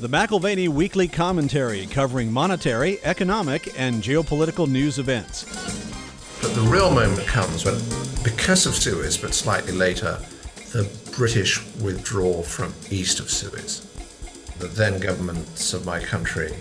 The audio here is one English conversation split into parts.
the McAlvany Weekly Commentary, covering monetary, economic, and geopolitical news events. But the real moment comes when, because of Suez, but slightly later, the British withdraw from east of Suez. The then governments of my country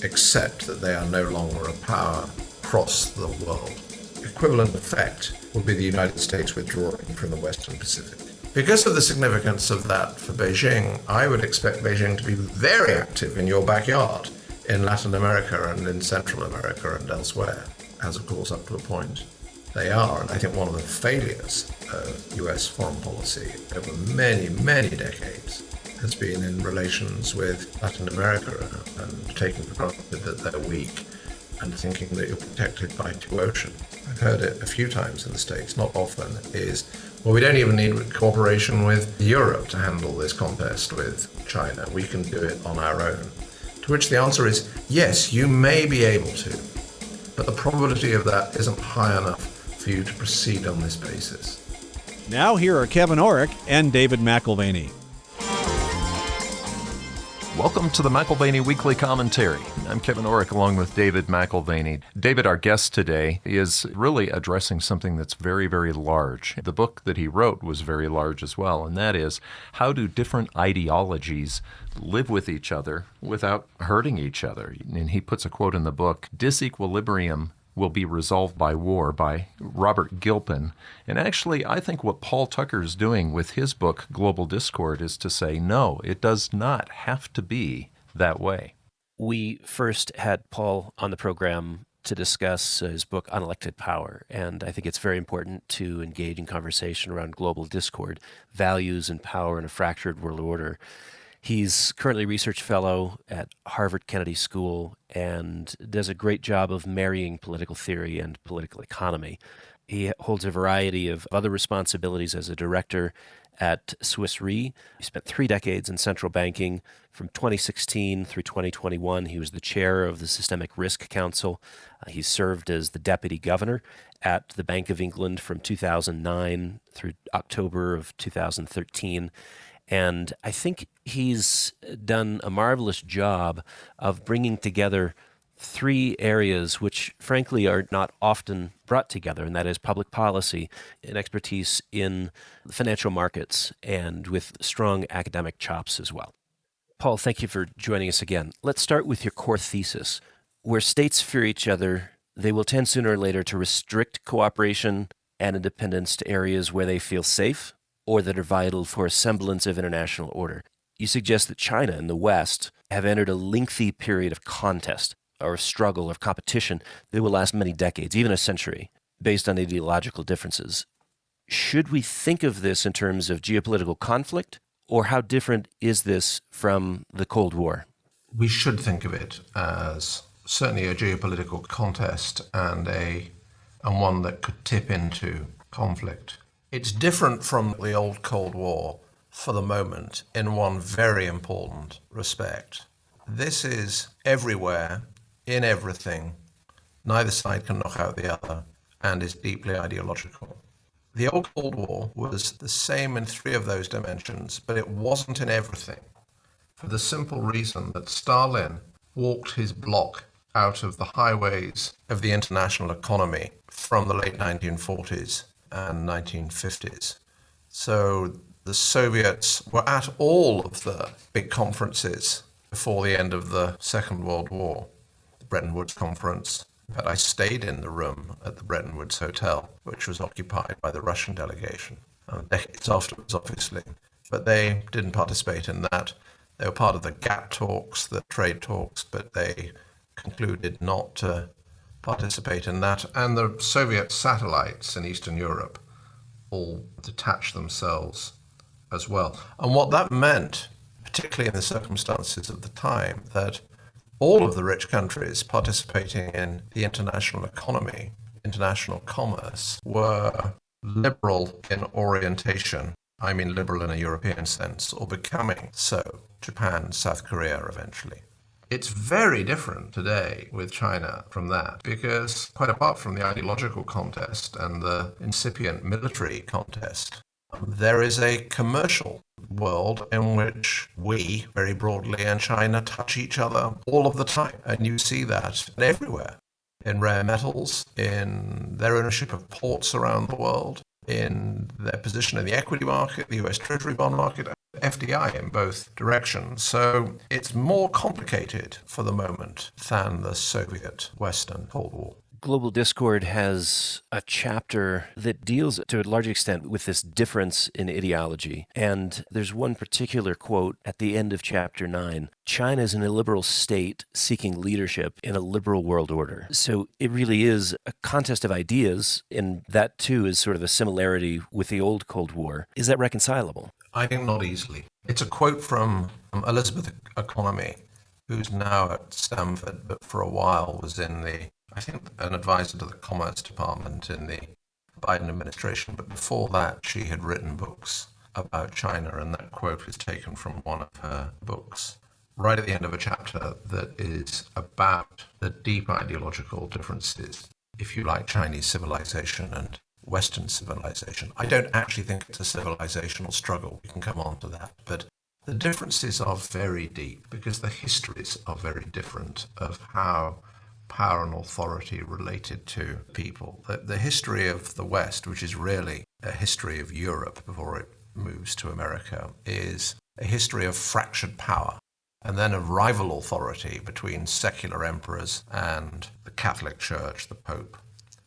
accept that they are no longer a power across the world. The equivalent effect would be the United States withdrawing from the Western Pacific. Because of the significance of that for Beijing, I would expect Beijing to be very active in your backyard, in Latin America and in Central America and elsewhere, as of course up to a point they are. And I think one of the failures of US foreign policy over many, many decades has been in relations with Latin America and taking for granted that they're weak and thinking that you're protected by two oceans. I've heard it a few times in the States, not often, is, well, we don't even need cooperation with Europe to handle this contest with China. We can do it on our own. To which the answer is, yes, you may be able to, but the probability of that isn't high enough for you to proceed on this basis. Now here are Kevin Orrick and David McAlvany. Welcome to the McAlvany Weekly Commentary. I'm Kevin Orrick along with David McAlvany. David, our guest today, is really addressing something that's very, very large. The book that he wrote was very large as well, and that is, how do different ideologies live with each other without hurting each other? And he puts a quote in the book, "Disequilibrium will be resolved by war," by Robert Gilpin. And actually, I think what Paul Tucker is doing with his book, Global Discord, is to say, no, it does not have to be that way. We first had Paul on the program to discuss his book, Unelected Power, and I think it's very important to engage in conversation around global discord, values and power in a fractured world order. He's currently research fellow at Harvard Kennedy School and does a great job of marrying political theory and political economy. He holds a variety of other responsibilities as a director at Swiss Re. He spent 3 decades in central banking. From 2016 through 2021, he was the chair of the Systemic Risk Council. He served as the deputy governor at the Bank of England from 2009 through October of 2013. And I think he's done a marvelous job of bringing together 3 areas which, frankly, are not often brought together, and that is public policy and expertise in the financial markets and with strong academic chops as well. Paul, thank you for joining us again. Let's start with your core thesis. Where states fear each other, they will tend sooner or later to restrict cooperation and independence to areas where they feel safe or that are vital for a semblance of international order. You suggest that China and the West have entered a lengthy period of contest or struggle or competition that will last many decades, even a century, based on ideological differences. Should we think of this in terms of geopolitical conflict, or how different is this from the Cold War? We should think of it as certainly a geopolitical contest and one that could tip into conflict. It's different from the old Cold War for the moment in one very important respect. This is everywhere, in everything. Neither side can knock out the other and is deeply ideological. The old Cold War was the same in 3 of those dimensions, but it wasn't in everything, for the simple reason that Stalin walked his bloc out of the highways of the international economy from the late 1940s and 1950s. So the Soviets were at all of the big conferences before the end of the Second World War. The Bretton Woods Conference. In fact, I stayed in the room at the Bretton Woods Hotel, which was occupied by the Russian delegation, decades afterwards, obviously. But they didn't participate in that. They were part of the GATT talks, the trade talks, but they concluded not to participate in that. And the Soviet satellites in Eastern Europe all detached themselves as well. And what that meant, particularly in the circumstances of the time, that all of the rich countries participating in the international economy, international commerce, were liberal in orientation. I mean liberal in a European sense, or becoming so. Japan, South Korea eventually. It's very different today with China from that, because quite apart from the ideological contest and the incipient military contest, There is a commercial world in which we, very broadly, and China touch each other all of the time. And you see that everywhere. In rare metals, in their ownership of ports around the world, in their position in the equity market, the US Treasury bond market, FDI in both directions. So it's more complicated for the moment than the Soviet Western Cold War. Global Discord has a chapter that deals to a large extent with this difference in ideology. And there's one particular quote at the end of chapter 9. China is an illiberal state seeking leadership in a liberal world order. So it really is a contest of ideas, and that too is sort of a similarity with the old Cold War. Is that reconcilable? I think not easily. It's a quote from Elizabeth Economy, who's now at Stanford, but for a while was I think an advisor to the Commerce Department in the Biden administration. But before that, she had written books about China, and that quote is taken from one of her books, right at the end of a chapter that is about the deep ideological differences, if you like, Chinese civilization and Western civilization. I don't actually think it's a civilizational struggle. We can come on to that. But the differences are very deep because the histories are very different of how power and authority related to people. The history of the West, which is really a history of Europe before it moves to America, is a history of fractured power and then of rival authority between secular emperors and the Catholic Church, the Pope.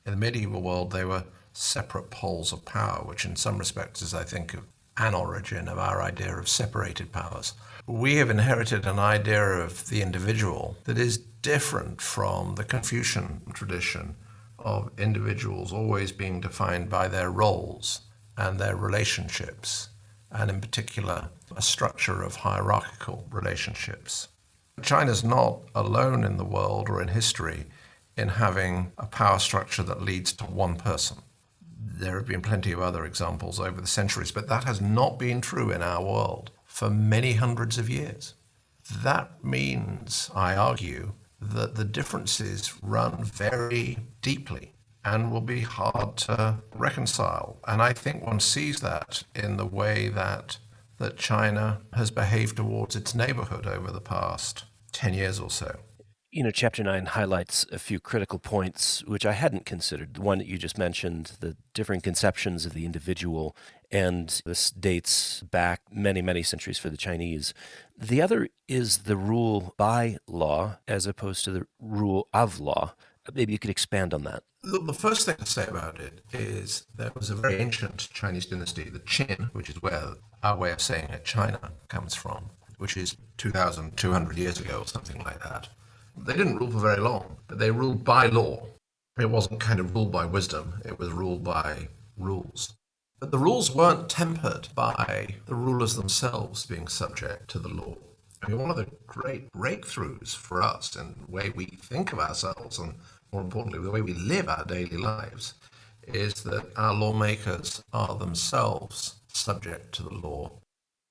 In the medieval world, they were separate poles of power, which in some respects is, I think, an origin of our idea of separated powers. We have inherited an idea of the individual that is different from the Confucian tradition of individuals always being defined by their roles and their relationships, and in particular, a structure of hierarchical relationships. China's not alone in the world or in history in having a power structure that leads to one person. There have been plenty of other examples over the centuries, but that has not been true in our world for many hundreds of years. That means, I argue, that the differences run very deeply and will be hard to reconcile. And I think one sees that in the way that China has behaved towards its neighborhood over the past 10 years or so. You know, Chapter 9 highlights a few critical points which I hadn't considered. The one that you just mentioned, the differing conceptions of the individual, and this dates back many, many centuries for the Chinese. The other is the rule by law as opposed to the rule of law. Maybe you could expand on that. The first thing to say about it is there was a very ancient Chinese dynasty, the Qin, which is where our way of saying it, China, comes from, which is 2,200 years ago or something like that. They didn't rule for very long, but they ruled by law. It wasn't kind of ruled by wisdom, it was ruled by rules. But the rules weren't tempered by the rulers themselves being subject to the law. I mean, one of the great breakthroughs for us in the way we think of ourselves and, more importantly, the way we live our daily lives is that our lawmakers are themselves subject to the law,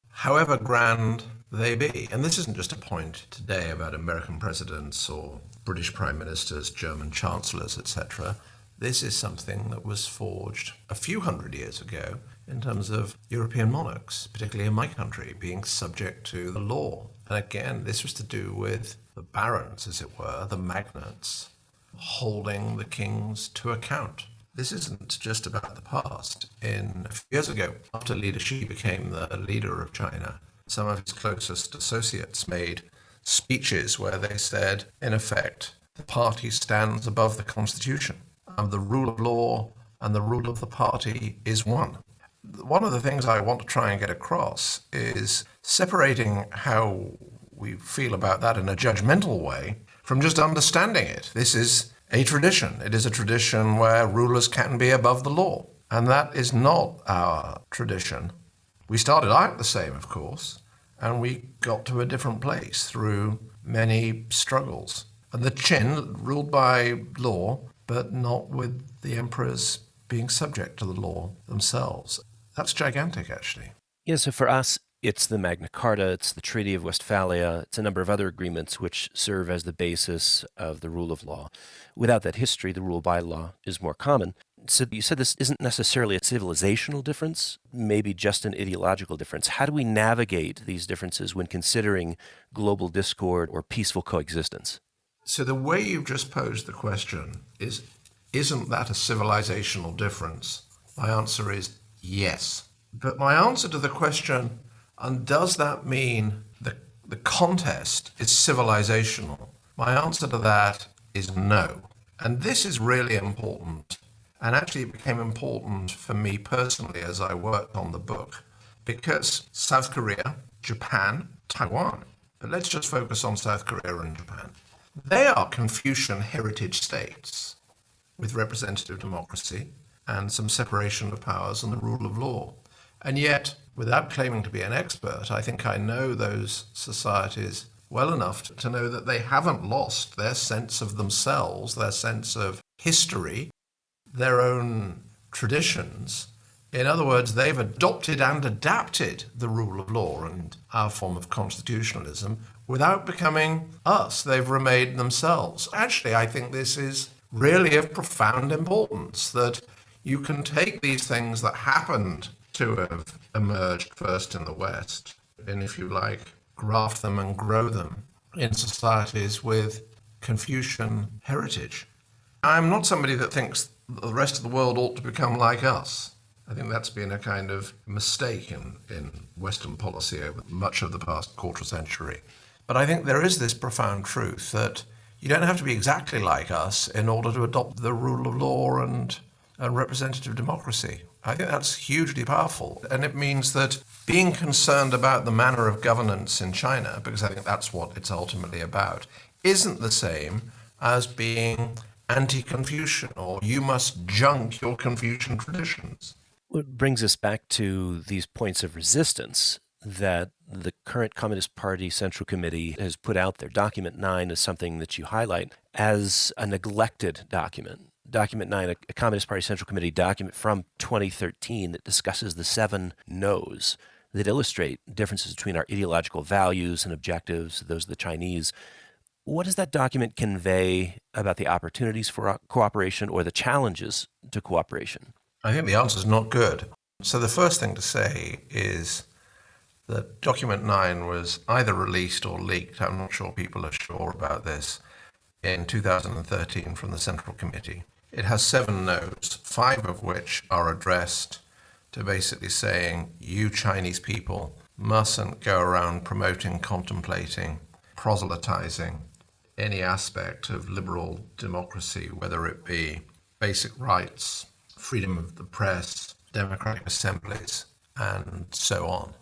however grand they be. And this isn't just a point today about American presidents or British prime ministers, German chancellors, etc. This is something that was forged a few hundred years ago in terms of European monarchs, particularly in my country, being subject to the law. And again, this was to do with the barons, as it were, the magnates, holding the kings to account. This isn't just about the past. A few years ago, after Leader Xi became the leader of China, some of his closest associates made speeches where they said, in effect, the party stands above the constitution. The rule of law and the rule of the party is one. One of the things I want to try and get across is separating how we feel about that in a judgmental way from just understanding it. This is a tradition. It is a tradition where rulers can be above the law. And that is not our tradition. We started out the same, of course, and we got to a different place through many struggles. And the Qin ruled by law, but not with the emperors being subject to the law themselves. That's gigantic, actually. Yeah, so for us, it's the Magna Carta, it's the Treaty of Westphalia, it's a number of other agreements which serve as the basis of the rule of law. Without that history, the rule by law is more common. So you said this isn't necessarily a civilizational difference, maybe just an ideological difference. How do we navigate these differences when considering global discord or peaceful coexistence? So the way you've just posed the question is, isn't that a civilizational difference? My answer is yes. But my answer to the question, and does that mean the contest is civilizational? My answer to that is no. And this is really important. And actually, it became important for me personally as I worked on the book, because South Korea, Japan, Taiwan, but let's just focus on South Korea and Japan. They are Confucian heritage states with representative democracy and some separation of powers and the rule of law. And yet, without claiming to be an expert, I think I know those societies well enough to know that they haven't lost their sense of themselves, their sense of history, their own traditions. In other words, they've adopted and adapted the rule of law and our form of constitutionalism without becoming us. They've remained themselves. Actually, I think this is really of profound importance, that you can take these things that happened to have emerged first in the West, and if you like, graft them and grow them in societies with Confucian heritage. I'm not somebody that thinks the rest of the world ought to become like us. I think that's been a kind of mistake in Western policy over much of the past quarter century. But I think there is this profound truth that you don't have to be exactly like us in order to adopt the rule of law and representative democracy. I think that's hugely powerful. And it means that being concerned about the manner of governance in China, because I think that's what it's ultimately about, isn't the same as being anti-Confucian or you must junk your Confucian traditions. What brings us back to these points of resistance that the current Communist Party Central Committee has put out there. Document 9 is something that you highlight as a neglected document. Document 9, a Communist Party Central Committee document from 2013 that discusses the 7 no's that illustrate differences between our ideological values and objectives, those of the Chinese. What does that document convey about the opportunities for cooperation or the challenges to cooperation? I think the answer is not good. So the first thing to say is that Document 9 was either released or leaked, I'm not sure people are sure about this, in 2013 from the Central Committee. It has 7 no's, 5 of which are addressed to basically saying, you Chinese people mustn't go around promoting, contemplating, proselytizing any aspect of liberal democracy, whether it be basic rights, freedom of the press, democratic assemblies, and so on.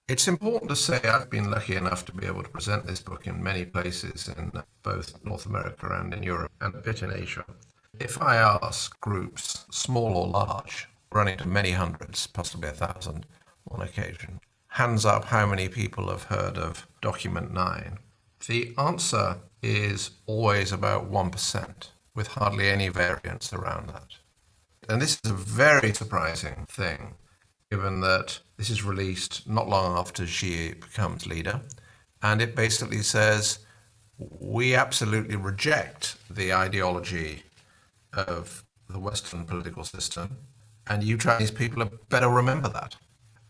It's important to say I've been lucky enough to be able to present this book in many places in both North America and in Europe and a bit in Asia. If I ask groups, small or large, running to many hundreds, possibly 1,000 on occasion, hands up how many people have heard of Document 9, the answer is always about 1%, with hardly any variance around that. And this is a very surprising thing, given that this is released not long after Xi becomes leader, and it basically says, we absolutely reject the ideology of the Western political system, and you Chinese people had better remember that.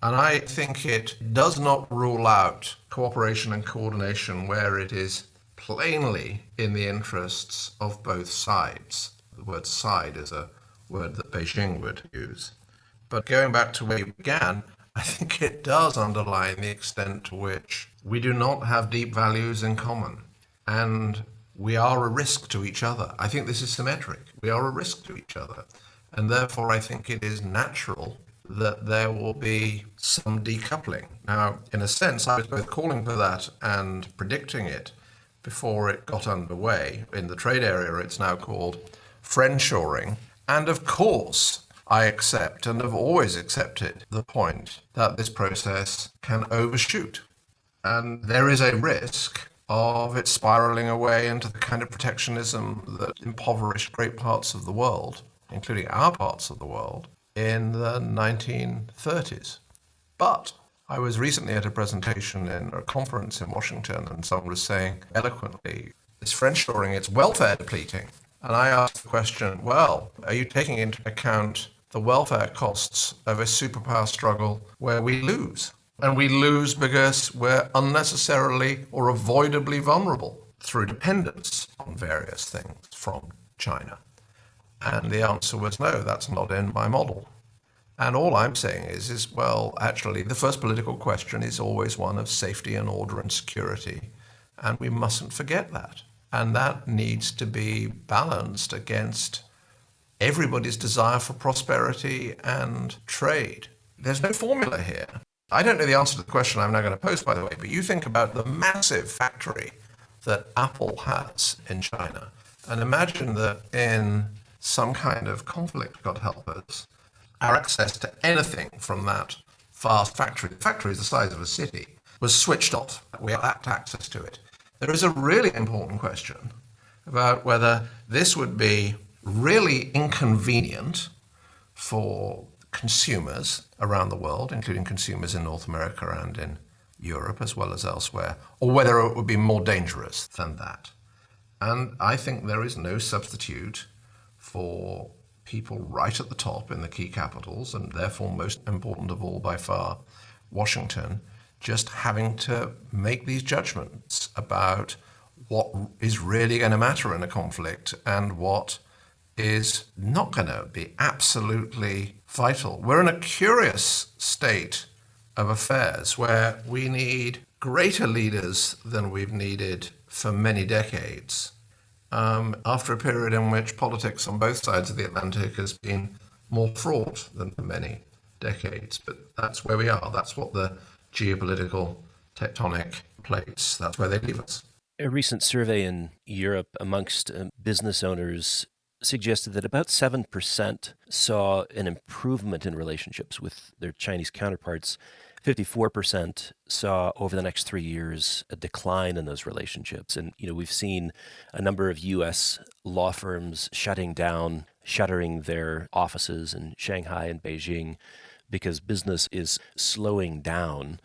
And I think it does not rule out cooperation and coordination where it is plainly in the interests of both sides. The word side is a word that Beijing would use. But going back to where you began, I think it does underline the extent to which we do not have deep values in common. And we are a risk to each other. I think this is symmetric. We are a risk to each other. And therefore, I think it is natural that there will be some decoupling. Now, in a sense, I was both calling for that and predicting it before it got underway. In the trade area, it's now called friendshoring. And of course, I accept and have always accepted the point that this process can overshoot. And there is a risk of it spiraling away into the kind of protectionism that impoverished great parts of the world, including our parts of the world, in the 1930s. But I was recently at a presentation in a conference in Washington, and someone was saying eloquently, this friendshoring, it's welfare depleting. And I asked the question, well, are you taking into account the welfare costs of a superpower struggle where we lose? And we lose because we're unnecessarily or avoidably vulnerable through dependence on various things from China. And the answer was no, that's not in my model. And all I'm saying is, well, actually, the first political question is always one of safety and order and security. And we mustn't forget that. And that needs to be balanced against everybody's desire for prosperity and trade. There's no formula here. I don't know the answer to the question I'm now going to pose, by the way, but you think about the massive factory that Apple has in China. And imagine that in some kind of conflict, God help us, our access to anything from that vast factory, the factory is the size of a city, was switched off. We lacked access to it. There is a really important question about whether this would be really inconvenient for consumers around the world, including consumers in North America and in Europe as well as elsewhere, or whether it would be more dangerous than that. And I think there is no substitute for people right at the top in the key capitals, and therefore most important of all by far, Washington, just having to make these judgments about what is really going to matter in a conflict and what is not going to be absolutely vital. We're in a curious state of affairs where we need greater leaders than we've needed for many decades, after a period in which politics on both sides of the Atlantic has been more fraught than for many decades. But that's where we are. That's what the geopolitical tectonic plates, that's where they leave us. A recent survey in Europe amongst business owners suggested that about 7% saw an improvement in relationships with their Chinese counterparts. 54% saw over the next 3 years a decline in those relationships. And, we've seen a number of U.S. law firms shuttering their offices in Shanghai and Beijing because business is slowing down.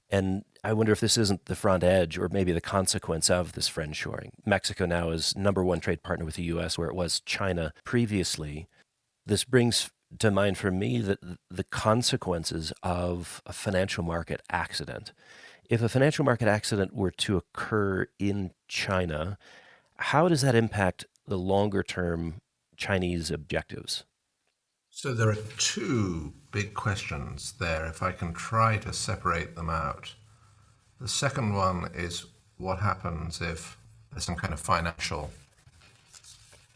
And I wonder if this isn't the front edge or maybe the consequence of this friendshoring. Mexico now is number one trade partner with the U.S., where it was China previously. This brings to mind for me the consequences of a financial market accident. If a financial market accident were to occur in China, how does that impact the longer-term Chinese objectives? So there are two big questions there, if I can try to separate them out. The second one is what happens if there's some kind of financial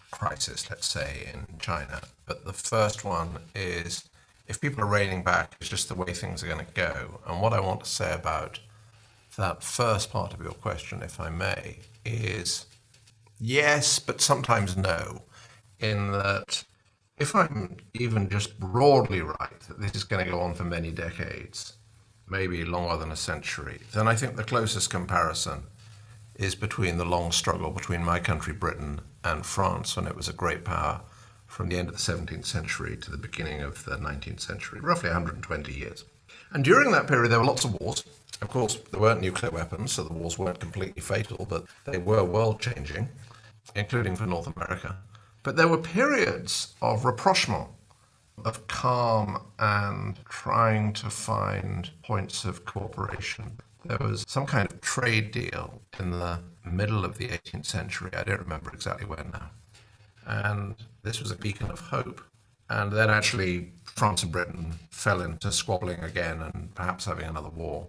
crisis, let's say, in China. But the first one is if people are reining back, it's just the way things are going to go. And what I want to say about that first part of your question, if I may, is yes, but sometimes no, in that if I'm even just broadly right that this is going to go on for many decades, maybe longer than a century, then I think the closest comparison is between the long struggle between my country, Britain, and France, when it was a great power from the end of the 17th century to the beginning of the 19th century, roughly 120 years. And during that period, there were lots of wars. Of course, there weren't nuclear weapons, so the wars weren't completely fatal, but they were world-changing, including for North America. But there were periods of rapprochement, of calm and trying to find points of cooperation. There was some kind of trade deal in the middle of the 18th century. I don't remember exactly when now. And this was a beacon of hope. And then actually France and Britain fell into squabbling again and perhaps having another war,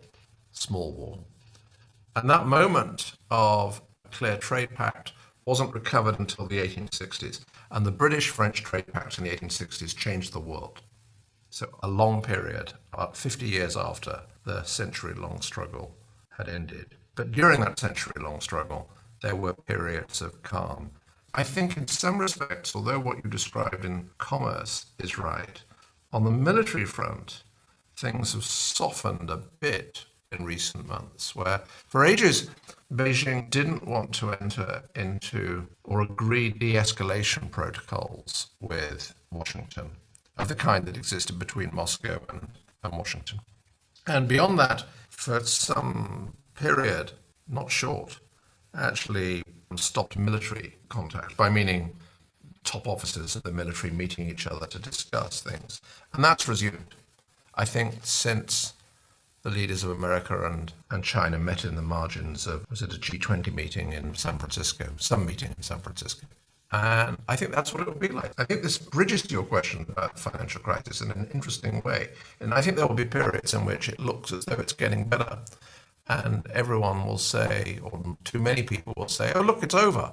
small war. And that moment of a clear trade pact wasn't recovered until the 1860s. And the British-French trade pact in the 1860s changed the world. So a long period, about 50 years after the century-long struggle had ended. But during that century-long struggle, there were periods of calm. I think in some respects, although what you described in commerce is right, on the military front, things have softened a bit in recent months, where for ages, Beijing didn't want to enter into or agree de-escalation protocols with Washington of the kind that existed between Moscow and Washington. And beyond that, for some period, not short, actually stopped military contact, by meaning top officers of the military meeting each other to discuss things. And that's resumed. I think since the leaders of America and China met in the margins of, was it a G20 meeting in San Francisco, some meeting in San Francisco. And I think that's what it will be like. I think this bridges to your question about the financial crisis in an interesting way. And I think there will be periods in which it looks as though it's getting better. And everyone will say, or too many people will say, oh, look, it's over.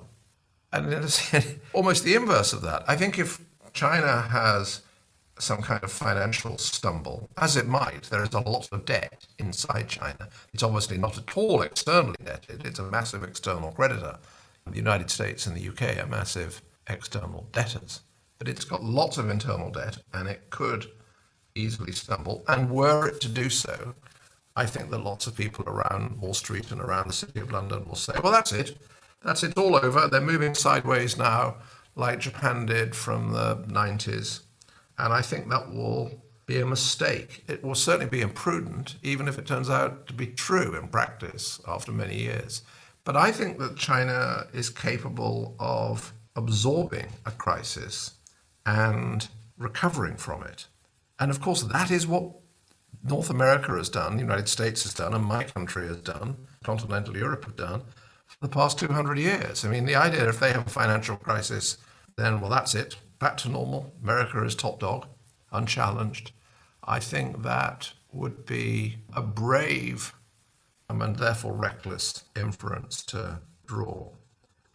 And it's almost the inverse of that. I think if China has some kind of financial stumble, as it might, there is a lot of debt inside China. It's obviously not at all externally indebted. It's a massive external creditor. The United States and the UK are massive external debtors. But it's got lots of internal debt, and it could easily stumble. And were it to do so, I think that lots of people around Wall Street and around the City of London will say, well, that's it. That's it, all over. They're moving sideways now, like Japan did from the 90s. And I think that will be a mistake. It will certainly be imprudent, even if it turns out to be true in practice after many years. But I think that China is capable of absorbing a crisis and recovering from it. And of course, that is what North America has done, the United States has done, and my country has done, continental Europe have done, for the past 200 years. I mean, the idea if they have a financial crisis, then, well, that's it, back to normal. America is top dog, unchallenged. I think that would be a brave and therefore reckless inference to draw.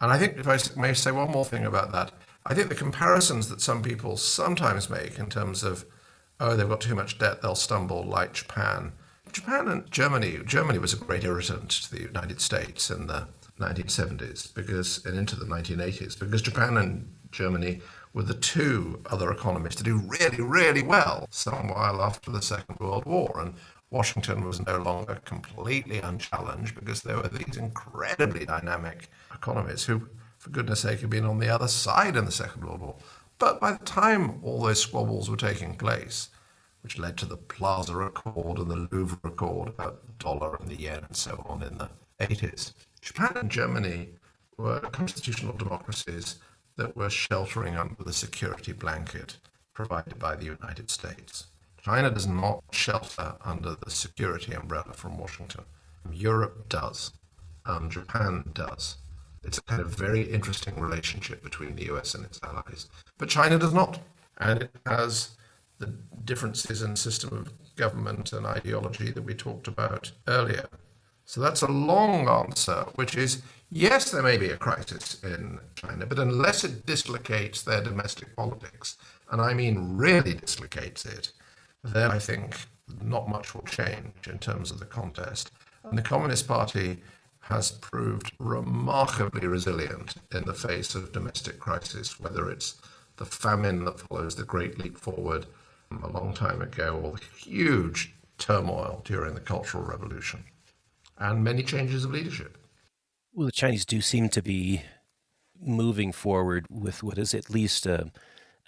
And I think, if I may say one more thing about that, I think the comparisons that some people sometimes make in terms of, oh, they've got too much debt, they'll stumble, like Japan. Japan and Germany was a great irritant to the United States in the 1970s and into the 1980s, because Japan and Germany were the two other economies to do really, really well some while after the Second World War. And Washington was no longer completely unchallenged because there were these incredibly dynamic economies who, for goodness sake, had been on the other side in the Second World War. But by the time all those squabbles were taking place, which led to the Plaza Accord and the Louvre Accord about the dollar and the yen and so on in the 80s, Japan and Germany were constitutional democracies that were sheltering under the security blanket provided by the United States. China does not shelter under the security umbrella from Washington. Europe does. Japan does. It's a kind of very interesting relationship between the US and its allies. But China does not. And it has the differences in system of government and ideology that we talked about earlier. So that's a long answer, which is, yes, there may be a crisis in China, but unless it dislocates their domestic politics, and I mean really dislocates it, then I think not much will change in terms of the contest. And the Communist Party has proved remarkably resilient in the face of domestic crisis, whether it's the famine that follows the Great Leap Forward a long time ago, or the huge turmoil during the Cultural Revolution, and many changes of leadership. Well, the Chinese do seem to be moving forward with what is at least a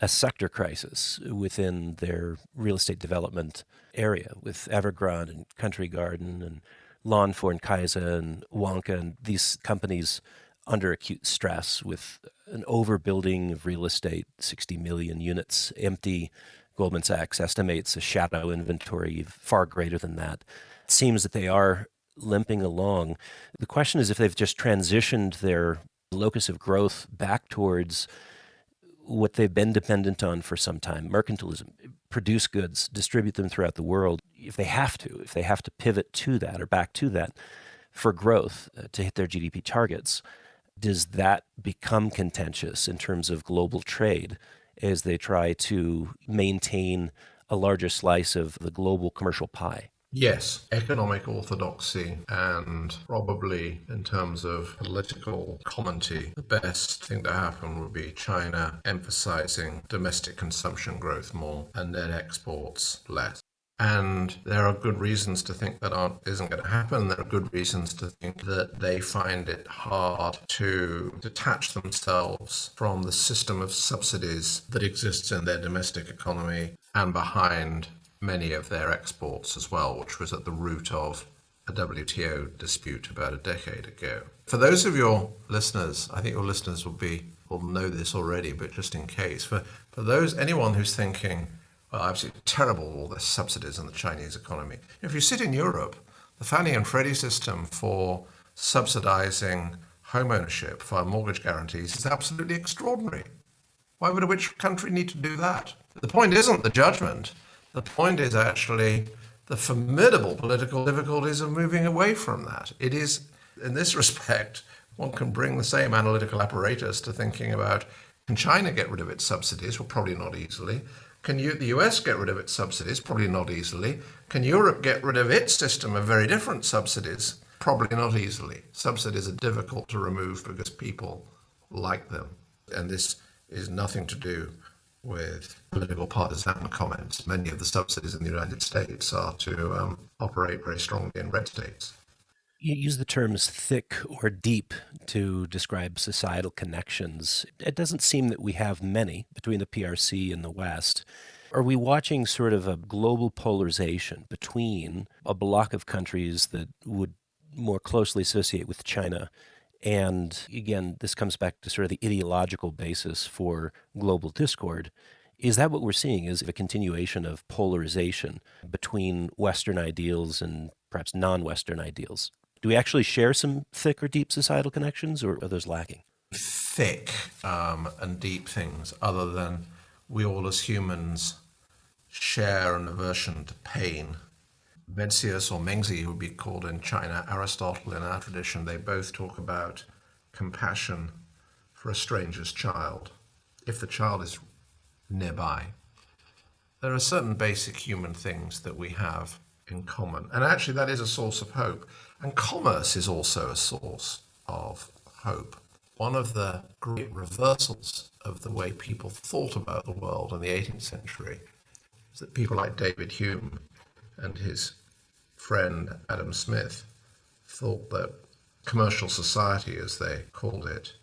sector crisis within their real estate development area, with Evergrande and Country Garden and Lawn for and Kaisa and Wonka, and these companies under acute stress with an overbuilding of real estate, 60 million units empty. Goldman Sachs estimates a shadow inventory far greater than that. It seems that they are limping along. The question is if they've just transitioned their locus of growth back towards what they've been dependent on for some time, mercantilism, produce goods, distribute them throughout the world. If they have to pivot to that or back to that for growth to hit their GDP targets, does that become contentious in terms of global trade as they try to maintain a larger slice of the global commercial pie? Yes, economic orthodoxy, and probably in terms of political comity, the best thing to happen would be China emphasizing domestic consumption growth more and net exports less. And there are good reasons to think that isn't going to happen. There are good reasons to think that they find it hard to detach themselves from the system of subsidies that exists in their domestic economy and behind many of their exports as well, which was at the root of a WTO dispute about a decade ago. For those of your listeners, I think your listeners will know this already, but just in case, for anyone who's thinking, well, absolutely terrible, all the subsidies in the Chinese economy. If you sit in Europe, the Fannie and Freddie system for subsidizing home ownership via mortgage guarantees is absolutely extraordinary. Why would a rich country need to do that? The point isn't the judgment. The point is actually the formidable political difficulties of moving away from that. It is, in this respect, one can bring the same analytical apparatus to thinking about, can China get rid of its subsidies? Well, probably not easily. Can the US get rid of its subsidies? Probably not easily. Can Europe get rid of its system of very different subsidies? Probably not easily. Subsidies are difficult to remove because people like them. And this is nothing to do with political partisan comments. Many of the subsidies in the United States are to operate very strongly in red states. You use the terms thick or deep to describe societal connections. It doesn't seem that we have many between the PRC and the West. Are we watching sort of a global polarization between a block of countries that would more closely associate with China? And again, this comes back to sort of the ideological basis for global discord. Is that what we're seeing, is a continuation of polarization between Western ideals and perhaps non-Western ideals? Do we actually share some thick or deep societal connections, or are those lacking? Thick and deep things, other than we all as humans share an aversion to pain. Mencius or Mengzi would be called in China, Aristotle in our tradition, they both talk about compassion for a stranger's child, if the child is nearby. There are certain basic human things that we have in common, and actually that is a source of hope. And commerce is also a source of hope. One of the great reversals of the way people thought about the world in the 18th century is that people like David Hume and his friend Adam Smith thought that commercial society, as they called it,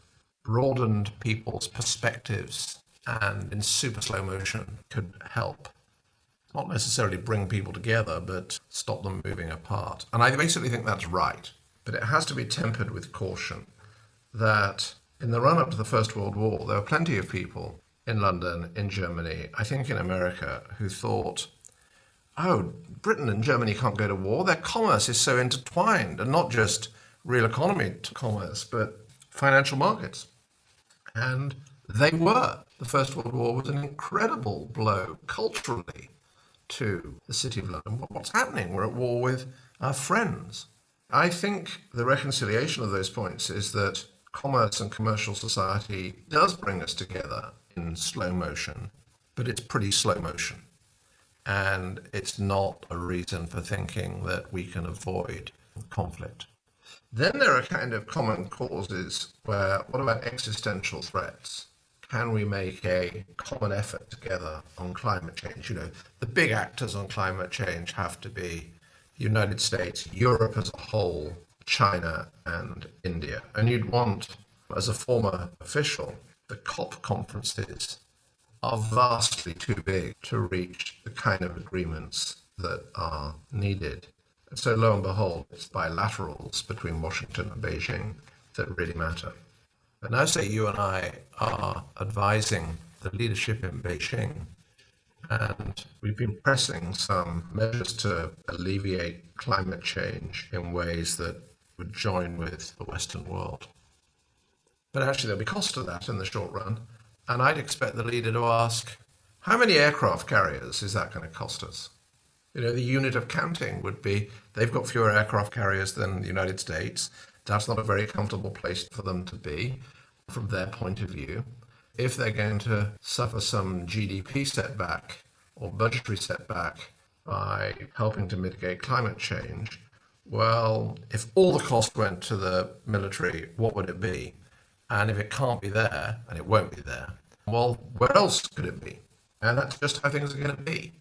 broadened people's perspectives and in super slow motion could help. Not necessarily bring people together, but stop them moving apart. And I basically think that's right. But it has to be tempered with caution that in the run-up to the First World War, there were plenty of people in London, in Germany, I think in America, who thought, oh, Britain and Germany can't go to war. Their commerce is so intertwined, and not just real economy to commerce, but financial markets. And they were. The First World War was an incredible blow culturally to the City of London. What's happening? We're at war with our friends. I think the reconciliation of those points is that commerce and commercial society does bring us together in slow motion, but it's pretty slow motion. And it's not a reason for thinking that we can avoid conflict. Then there are kind of common causes where, what about existential threats? Can we make a common effort together on climate change? You know, the big actors on climate change have to be the United States, Europe as a whole, China and India. And you'd want, as a former official, the COP conferences are vastly too big to reach the kind of agreements that are needed. And so lo and behold, it's bilaterals between Washington and Beijing that really matter. But now say you and I are advising the leadership in Beijing, and we've been pressing some measures to alleviate climate change in ways that would join with the Western world. But actually there'll be cost to that in the short run, and I'd expect the leader to ask, how many aircraft carriers is that going to cost us? You know, the unit of counting would be, they've got fewer aircraft carriers than the United States. That's not a very comfortable place for them to be from their point of view. If they're going to suffer some GDP setback or budgetary setback by helping to mitigate climate change, well, if all the cost went to the military, what would it be? And if it can't be there, and it won't be there, well, where else could it be? And that's just how things are going to be.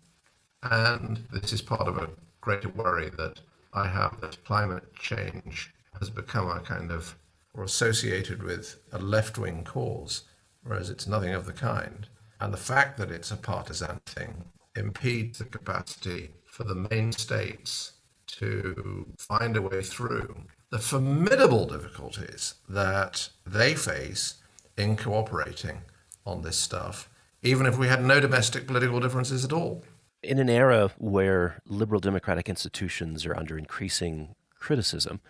And this is part of a greater worry that I have, that climate change has become a kind of, or associated with a left-wing cause, whereas it's nothing of the kind. And the fact that it's a partisan thing impedes the capacity for the main states to find a way through the formidable difficulties that they face in cooperating on this stuff, even if we had no domestic political differences at all. In an era where liberal democratic institutions are under increasing criticism,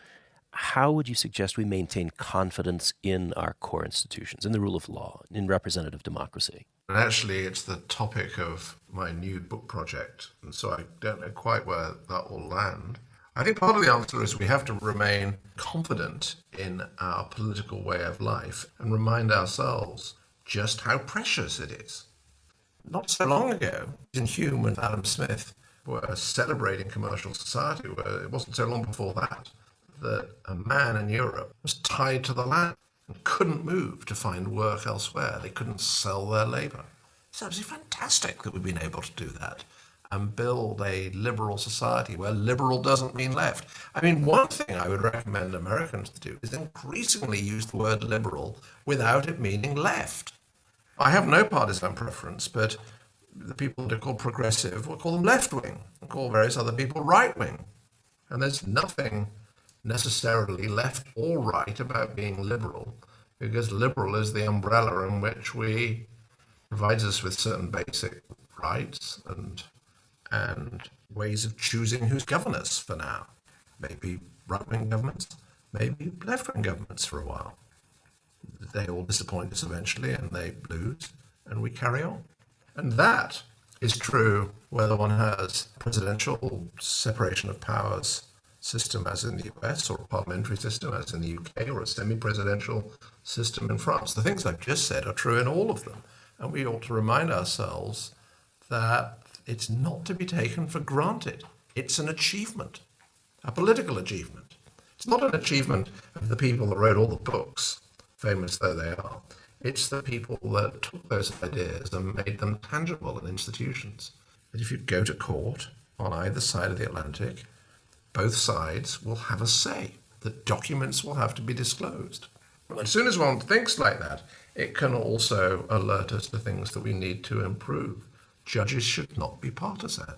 how would you suggest we maintain confidence in our core institutions, in the rule of law, in representative democracy? And actually, it's the topic of my new book project, and so I don't know quite where that will land. I think part of the answer is we have to remain confident in our political way of life and remind ourselves just how precious it is. Not so long ago, in Hume and Adam Smith were celebrating commercial society, where it wasn't so long before that a man in Europe was tied to the land and couldn't move to find work elsewhere. They couldn't sell their labor. It's absolutely fantastic that we've been able to do that and build a liberal society where liberal doesn't mean left. I mean, one thing I would recommend Americans to do is increasingly use the word liberal without it meaning left. I have no partisan preference, but the people that are called progressive, we'll call them left-wing, and call various other people right-wing. And there's nothing necessarily left or right about being liberal, because liberal is the umbrella in which we provides us with certain basic rights and ways of choosing who's govern us for now. Maybe right-wing governments, maybe left-wing governments for a while. They all disappoint us eventually and they lose, and we carry on. And that is true whether one has a presidential separation of powers system as in the US, or a parliamentary system as in the UK, or a semi-presidential system in France. The things I've just said are true in all of them. And we ought to remind ourselves that it's not to be taken for granted. It's an achievement, a political achievement. It's not an achievement of the people that wrote all the books, famous though they are. It's the people that took those ideas and made them tangible in institutions. That if you go to court on either side of the Atlantic, both sides will have a say. The documents will have to be disclosed. As soon as one thinks like that, it can also alert us to things that we need to improve. Judges should not be partisan.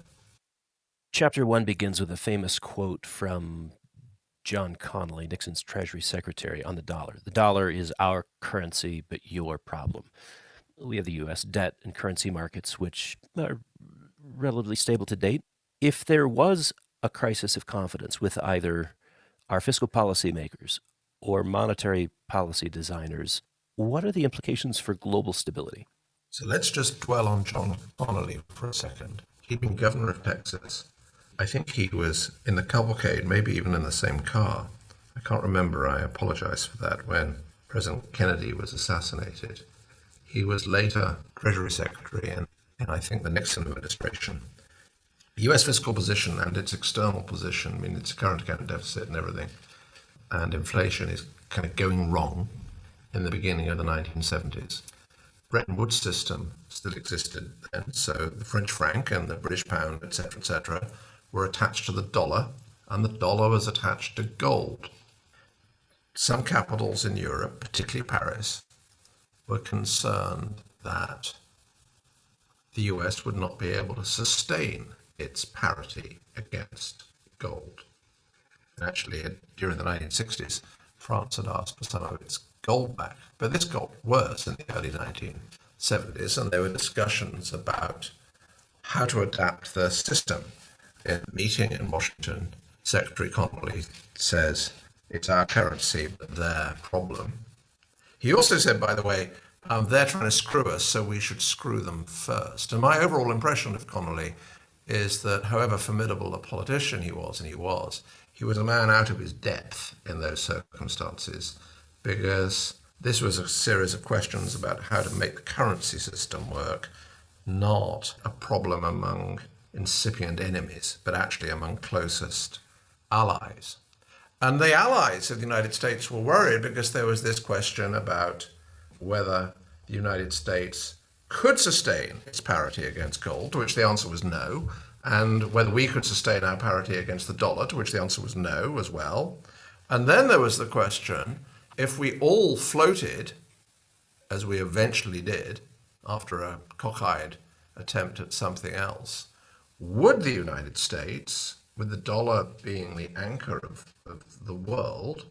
Chapter 1 begins with a famous quote from John Connally, Nixon's Treasury Secretary, on the dollar. The dollar is our currency, but your problem. We have the U.S. debt and currency markets, which are relatively stable to date. If there was a crisis of confidence with either our fiscal policy makers or monetary policy designers, what are the implications for global stability? So let's just dwell on John Connally for a second. He'd been governor of Texas. I think he was in the cavalcade, maybe even in the same car. I can't remember, I apologize for that, when President Kennedy was assassinated. He was later Treasury Secretary in I think, the Nixon administration. The U.S. fiscal position and its external position, I mean, its current account deficit and everything, and inflation is kind of going wrong in the beginning of the 1970s. Bretton Woods system still existed then, so the French franc and the British pound, etc., were attached to the dollar, and the dollar was attached to gold. Some capitals in Europe, particularly Paris, were concerned that the US would not be able to sustain its parity against gold. And actually, during the 1960s, France had asked for some of its gold back. But this got worse in the early 1970s, and there were discussions about how to adapt the system. In a meeting in Washington, Secretary Connally says, it's our currency, but their problem. He also said, by the way, they're trying to screw us, so we should screw them first. And my overall impression of Connally is that however formidable a politician he was, and he was a man out of his depth in those circumstances, because this was a series of questions about how to make the currency system work, not a problem among incipient enemies, but actually among closest allies. And the allies of the United States were worried because there was this question about whether the United States could sustain its parity against gold, to which the answer was no, and whether we could sustain our parity against the dollar, to which the answer was no as well. And then there was the question, if we all floated, as we eventually did, after a cockeyed attempt at something else, would the United States, with the dollar being the anchor of the world,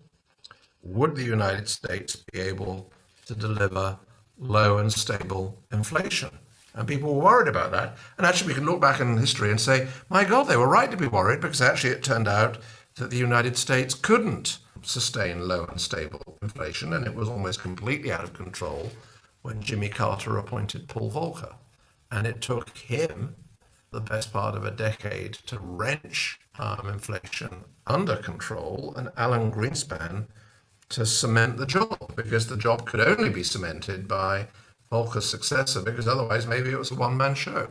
would the United States be able to deliver low and stable inflation? And people were worried about that. And actually, we can look back in history and say, my God, they were right to be worried, because actually it turned out that the United States couldn't sustain low and stable inflation, and it was almost completely out of control when Jimmy Carter appointed Paul Volcker. And it took him the best part of a decade to wrench inflation under control, and Alan Greenspan to cement the job, because the job could only be cemented by Volcker's successor, because otherwise maybe it was a one-man show.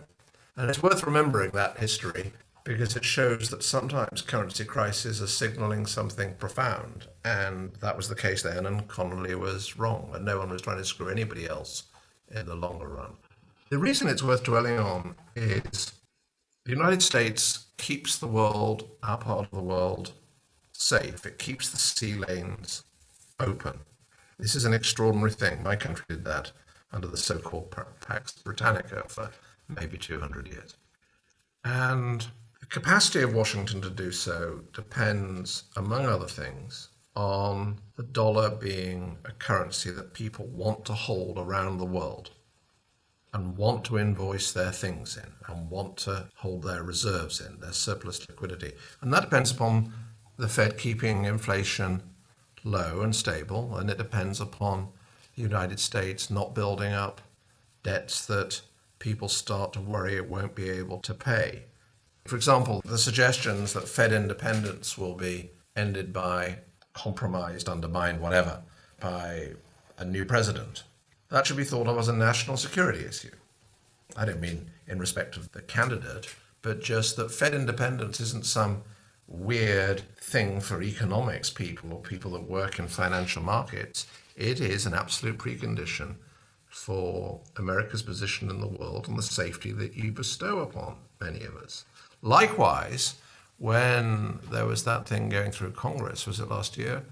And it's worth remembering that history, because it shows that sometimes currency crises are signaling something profound. And that was the case then, and Connolly was wrong, and no one was trying to screw anybody else in the longer run. The reason it's worth dwelling on is the United States keeps the world, our part of the world, safe. It keeps the sea lanes open. This is an extraordinary thing. My country did that under the so-called Pax Britannica for maybe 200 years. And the capacity of Washington to do so depends, among other things, on the dollar being a currency that people want to hold around the world and want to invoice their things in and want to hold their reserves in, their surplus liquidity. And that depends upon the Fed keeping inflation low and stable, and it depends upon the United States not building up debts that people start to worry it won't be able to pay. For example, the suggestions that Fed independence will be ended by, compromised, undermined, whatever, by a new president. That should be thought of as a national security issue. I don't mean in respect of the candidate, but just that Fed independence isn't some weird thing for economics people or people that work in financial markets. It is an absolute precondition for America's position in the world and the safety that you bestow upon many of us. Likewise, when there was that thing going through Congress, was it last year,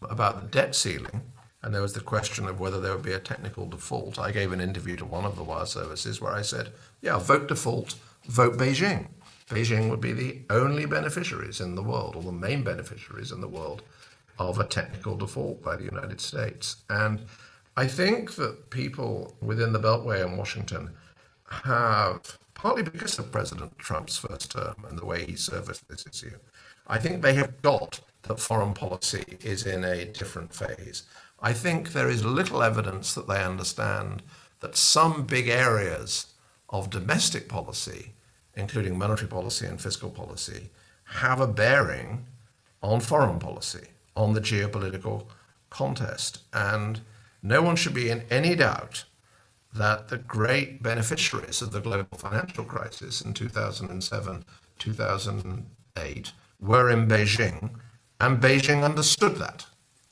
about the debt ceiling, and there was the question of whether there would be a technical default, I gave an interview to one of the wire services where I said, yeah, vote default, vote Beijing. Beijing would be the only beneficiaries in the world, or the main beneficiaries in the world, of a technical default by the United States. And I think that people within the Beltway in Washington have, partly because of President Trump's first term and the way he serviced this issue, I think they have got that foreign policy is in a different phase. I think there is little evidence that they understand that some big areas of domestic policy, including monetary policy and fiscal policy, have a bearing on foreign policy, on the geopolitical contest. And no one should be in any doubt that the great beneficiaries of the global financial crisis in 2007, 2008 were in Beijing, and Beijing understood that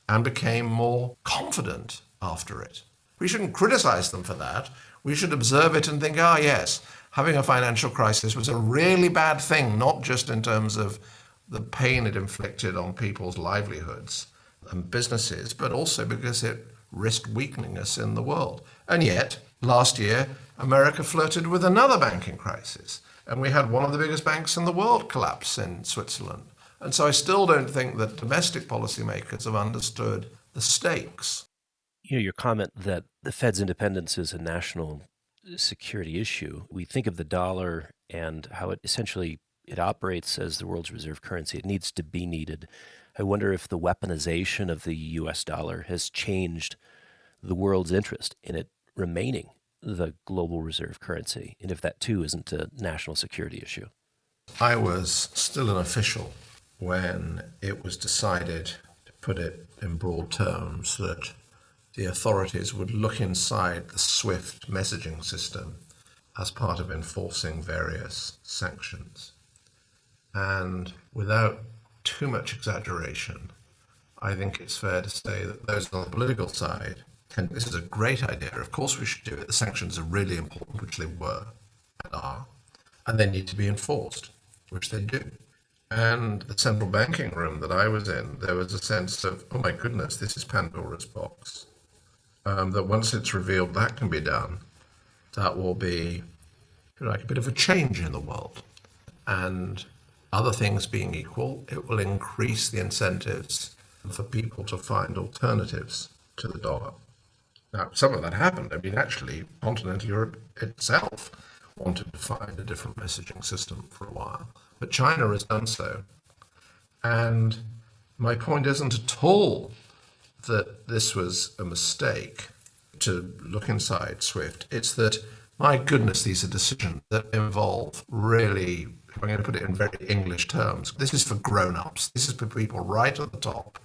and became more confident after it. We shouldn't criticize them for that. We should observe it and think, yes, having a financial crisis was a really bad thing, not just in terms of the pain it inflicted on people's livelihoods and businesses, but also because it risked weakening us in the world. And yet, last year, America flirted with another banking crisis, and we had one of the biggest banks in the world collapse in Switzerland. And so I still don't think that domestic policymakers have understood the stakes. Your comment that the Fed's independence is a national security issue. We think of the dollar and how it operates as the world's reserve currency. It needs to be needed. I wonder if the weaponization of the U.S. dollar has changed the world's interest in it remaining the global reserve currency, and if that too isn't a national security issue. I was still an official when it was decided, to put it in broad terms, that the authorities would look inside the SWIFT messaging system as part of enforcing various sanctions. And without too much exaggeration, I think it's fair to say that those on the political side, and this is a great idea, of course we should do it, the sanctions are really important, which they were and are, and they need to be enforced, which they do. And the central banking room that I was in, there was a sense of, oh my goodness, this is Pandora's box. That once it's revealed that can be done, that will be, if you like, a bit of a change in the world. And Other things being equal, it will increase the incentives for people to find alternatives to the dollar. Now, some of that happened. I mean, actually, continental Europe itself wanted to find a different messaging system for a while. But China has done so. And my point isn't at all that this was a mistake to look inside SWIFT. It's that, my goodness, these are decisions that involve really, I'm going to put it in very English terms, this is for grown-ups. This is for people right at the top,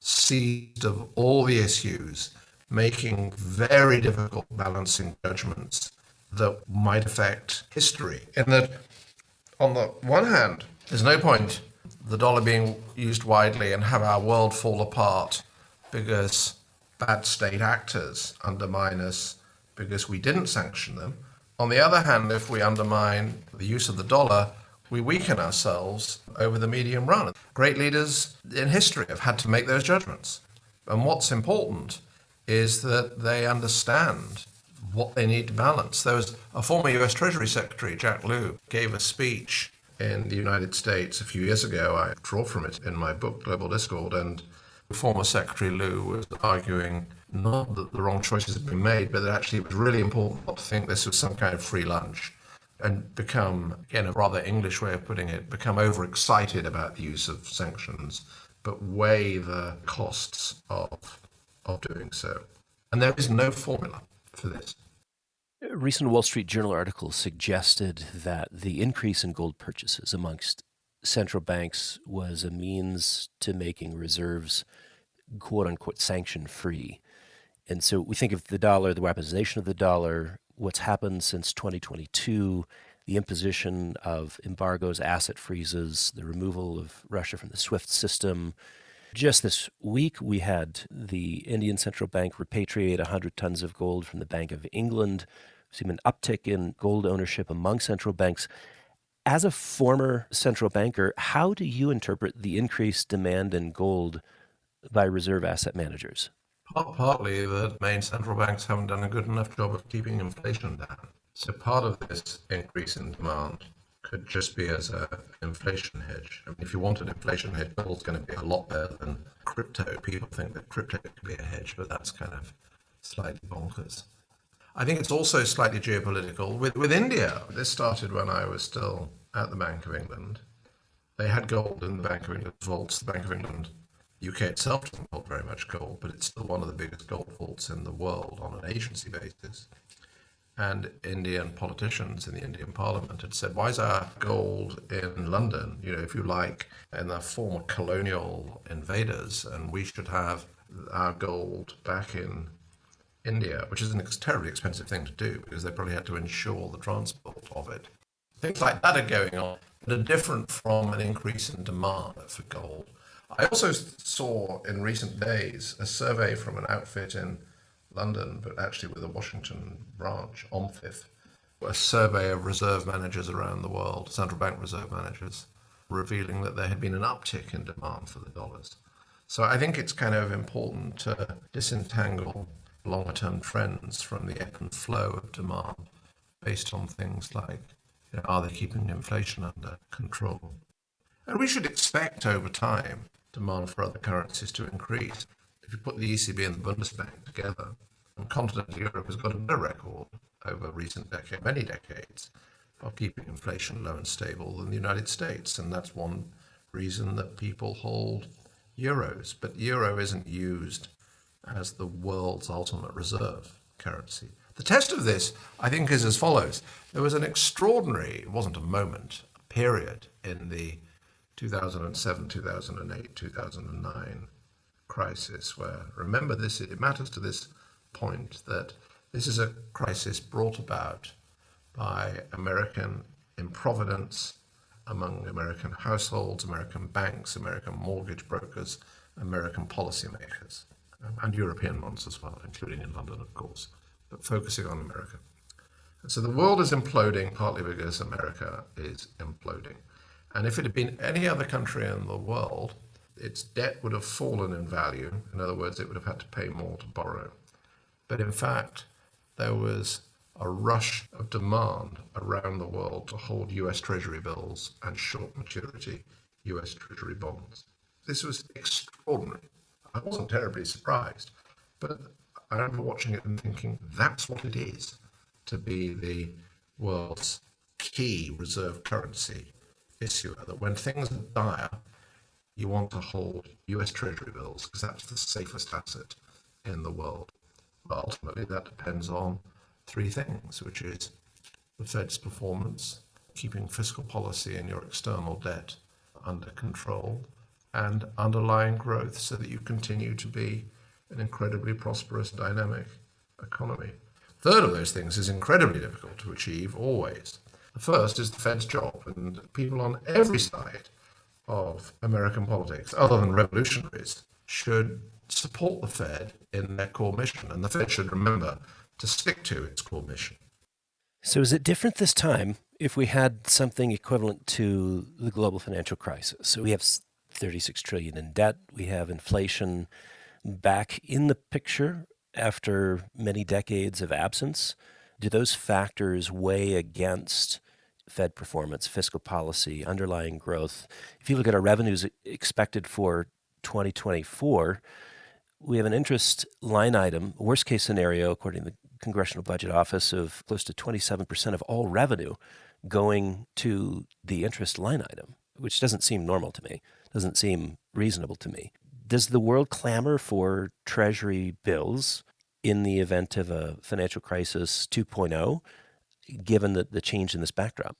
seized of all the issues, making very difficult balancing judgments that might affect history. In that, on the one hand, there's no point the dollar being used widely and have our world fall apart because bad state actors undermine us because we didn't sanction them. On the other hand, if we undermine the use of the dollar, we weaken ourselves over the medium run. Great leaders in history have had to make those judgments. And what's important is that they understand what they need to balance. There was a former US Treasury Secretary, Jack Lew, gave a speech in the United States a few years ago. I draw from it in my book, Global Discord, and former Secretary Lew was arguing not that the wrong choices had been made, but that actually it was really important not to think this was some kind of free lunch and become, again, a rather English way of putting it, become overexcited about the use of sanctions, but weigh the costs of doing so. And there is no formula for this. A recent Wall Street Journal article suggested that the increase in gold purchases amongst central banks was a means to making reserves quote unquote sanction free. And so we think of the dollar, the weaponization of the dollar, what's happened since 2022, the imposition of embargoes, asset freezes, the removal of Russia from the SWIFT system. Just this week, we had the Indian Central Bank repatriate 100 tons of gold from the Bank of England. We've seen an uptick in gold ownership among central banks. As a former central banker, how do you interpret the increased demand in gold by reserve asset managers? Partly that main central banks haven't done a good enough job of keeping inflation down. So part of this increase in demand could just be as an inflation hedge. I mean, if you want an inflation hedge, gold's going to be a lot better than crypto. People think that crypto could be a hedge, but that's kind of slightly bonkers. I think it's also slightly geopolitical. With India, this started when I was still at the Bank of England. They had gold in the Bank of England vaults. The Bank of England, UK itself doesn't hold very much gold, but it's still one of the biggest gold vaults in the world on an agency basis. And Indian politicians in the Indian Parliament had said, why is our gold in London, if you like, in the former colonial invaders, and we should have our gold back in India, which is a terribly expensive thing to do because they probably had to insure the transport of it. Things like that are going on that are different from an increase in demand for gold. I also saw in recent days a survey from an outfit in London, but actually with a Washington branch, OMFIF, a survey of reserve managers around the world, central bank reserve managers, revealing that there had been an uptick in demand for the dollars. So I think it's kind of important to disentangle longer-term trends from the ebb and flow of demand based on things like, are they keeping inflation under control? And we should expect over time demand for other currencies to increase. If you put the ECB and the Bundesbank together, and continental Europe has got a better record over recent decades, many decades, of keeping inflation low and stable than the United States. And that's one reason that people hold euros. But euro isn't used as the world's ultimate reserve currency. The test of this, I think, is as follows. There was an extraordinary, it wasn't a moment, a period in the 2007, 2008, 2009 crisis where, remember this, it matters to this point that this is a crisis brought about by American improvidence among American households, American banks, American mortgage brokers, American policymakers, and European ones as well, including in London, of course, but focusing on America. And so the world is imploding partly because America is imploding. And if it had been any other country in the world, its debt would have fallen in value. In other words, it would have had to pay more to borrow. But in fact, there was a rush of demand around the world to hold US Treasury bills and short maturity US Treasury bonds. This was extraordinary. I wasn't terribly surprised, but I remember watching it and thinking, that's what it is to be the world's key reserve currency issuer, that when things are dire, you want to hold US Treasury bills because that's the safest asset in the world. But ultimately, that depends on three things, which is the Fed's performance, keeping fiscal policy and your external debt under control, and underlying growth so that you continue to be an incredibly prosperous, dynamic economy. Third of those things is incredibly difficult to achieve always. The first is the Fed's job, and people on every side of American politics, other than revolutionaries, should support the Fed in their core mission, and the Fed should remember to stick to its core mission. So is it different this time if we had something equivalent to the global financial crisis? So we have 36 trillion in debt, we have inflation back in the picture after many decades of absence. Do those factors weigh against Fed performance, fiscal policy, underlying growth? If you look at our revenues expected for 2024, we have an interest line item, worst case scenario, according to the Congressional Budget Office, of close to 27% of all revenue going to the interest line item, which doesn't seem normal to me, doesn't seem reasonable to me. Does the world clamor for Treasury bills in the event of a financial crisis 2.0, given the change in this backdrop?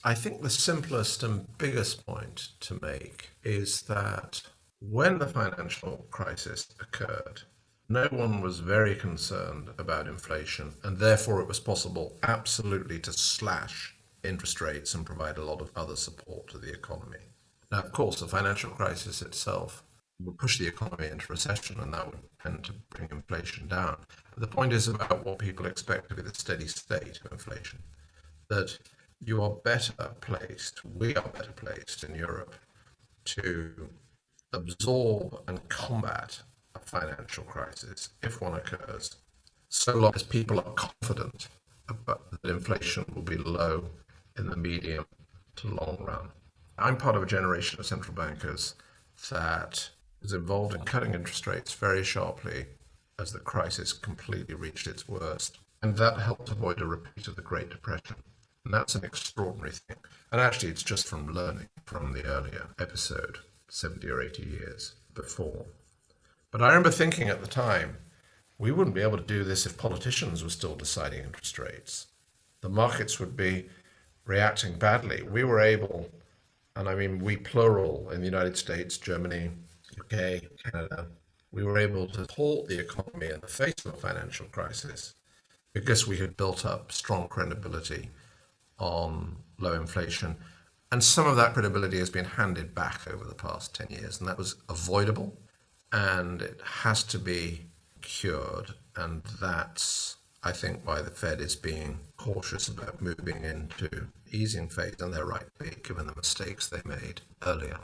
I think the simplest and biggest point to make is that when the financial crisis occurred, no one was very concerned about inflation, and therefore it was possible absolutely to slash interest rates and provide a lot of other support to the economy. Now, of course, the financial crisis itself would push the economy into recession, and that would tend to bring inflation down. But the point is about what people expect to be the steady state of inflation, that you are better placed, we are better placed in Europe to absorb and combat a financial crisis if one occurs, so long as people are confident that inflation will be low in the medium to long run. I'm part of a generation of central bankers that was involved in cutting interest rates very sharply as the crisis completely reached its worst, and that helped avoid a repeat of the Great Depression. And that's an extraordinary thing. And actually, it's just from learning from the earlier episode, 70 or 80 years before. But I remember thinking at the time, we wouldn't be able to do this if politicians were still deciding interest rates. The markets would be reacting badly. We were able, and I mean we plural, in the United States, Germany, UK, Canada, we were able to halt the economy in the face of a financial crisis because we had built up strong credibility on low inflation. And some of that credibility has been handed back over the past 10 years, and that was avoidable, and it has to be cured. And that's, I think, why the Fed is being cautious about moving into easing phase, and they're right to be, given the mistakes they made earlier.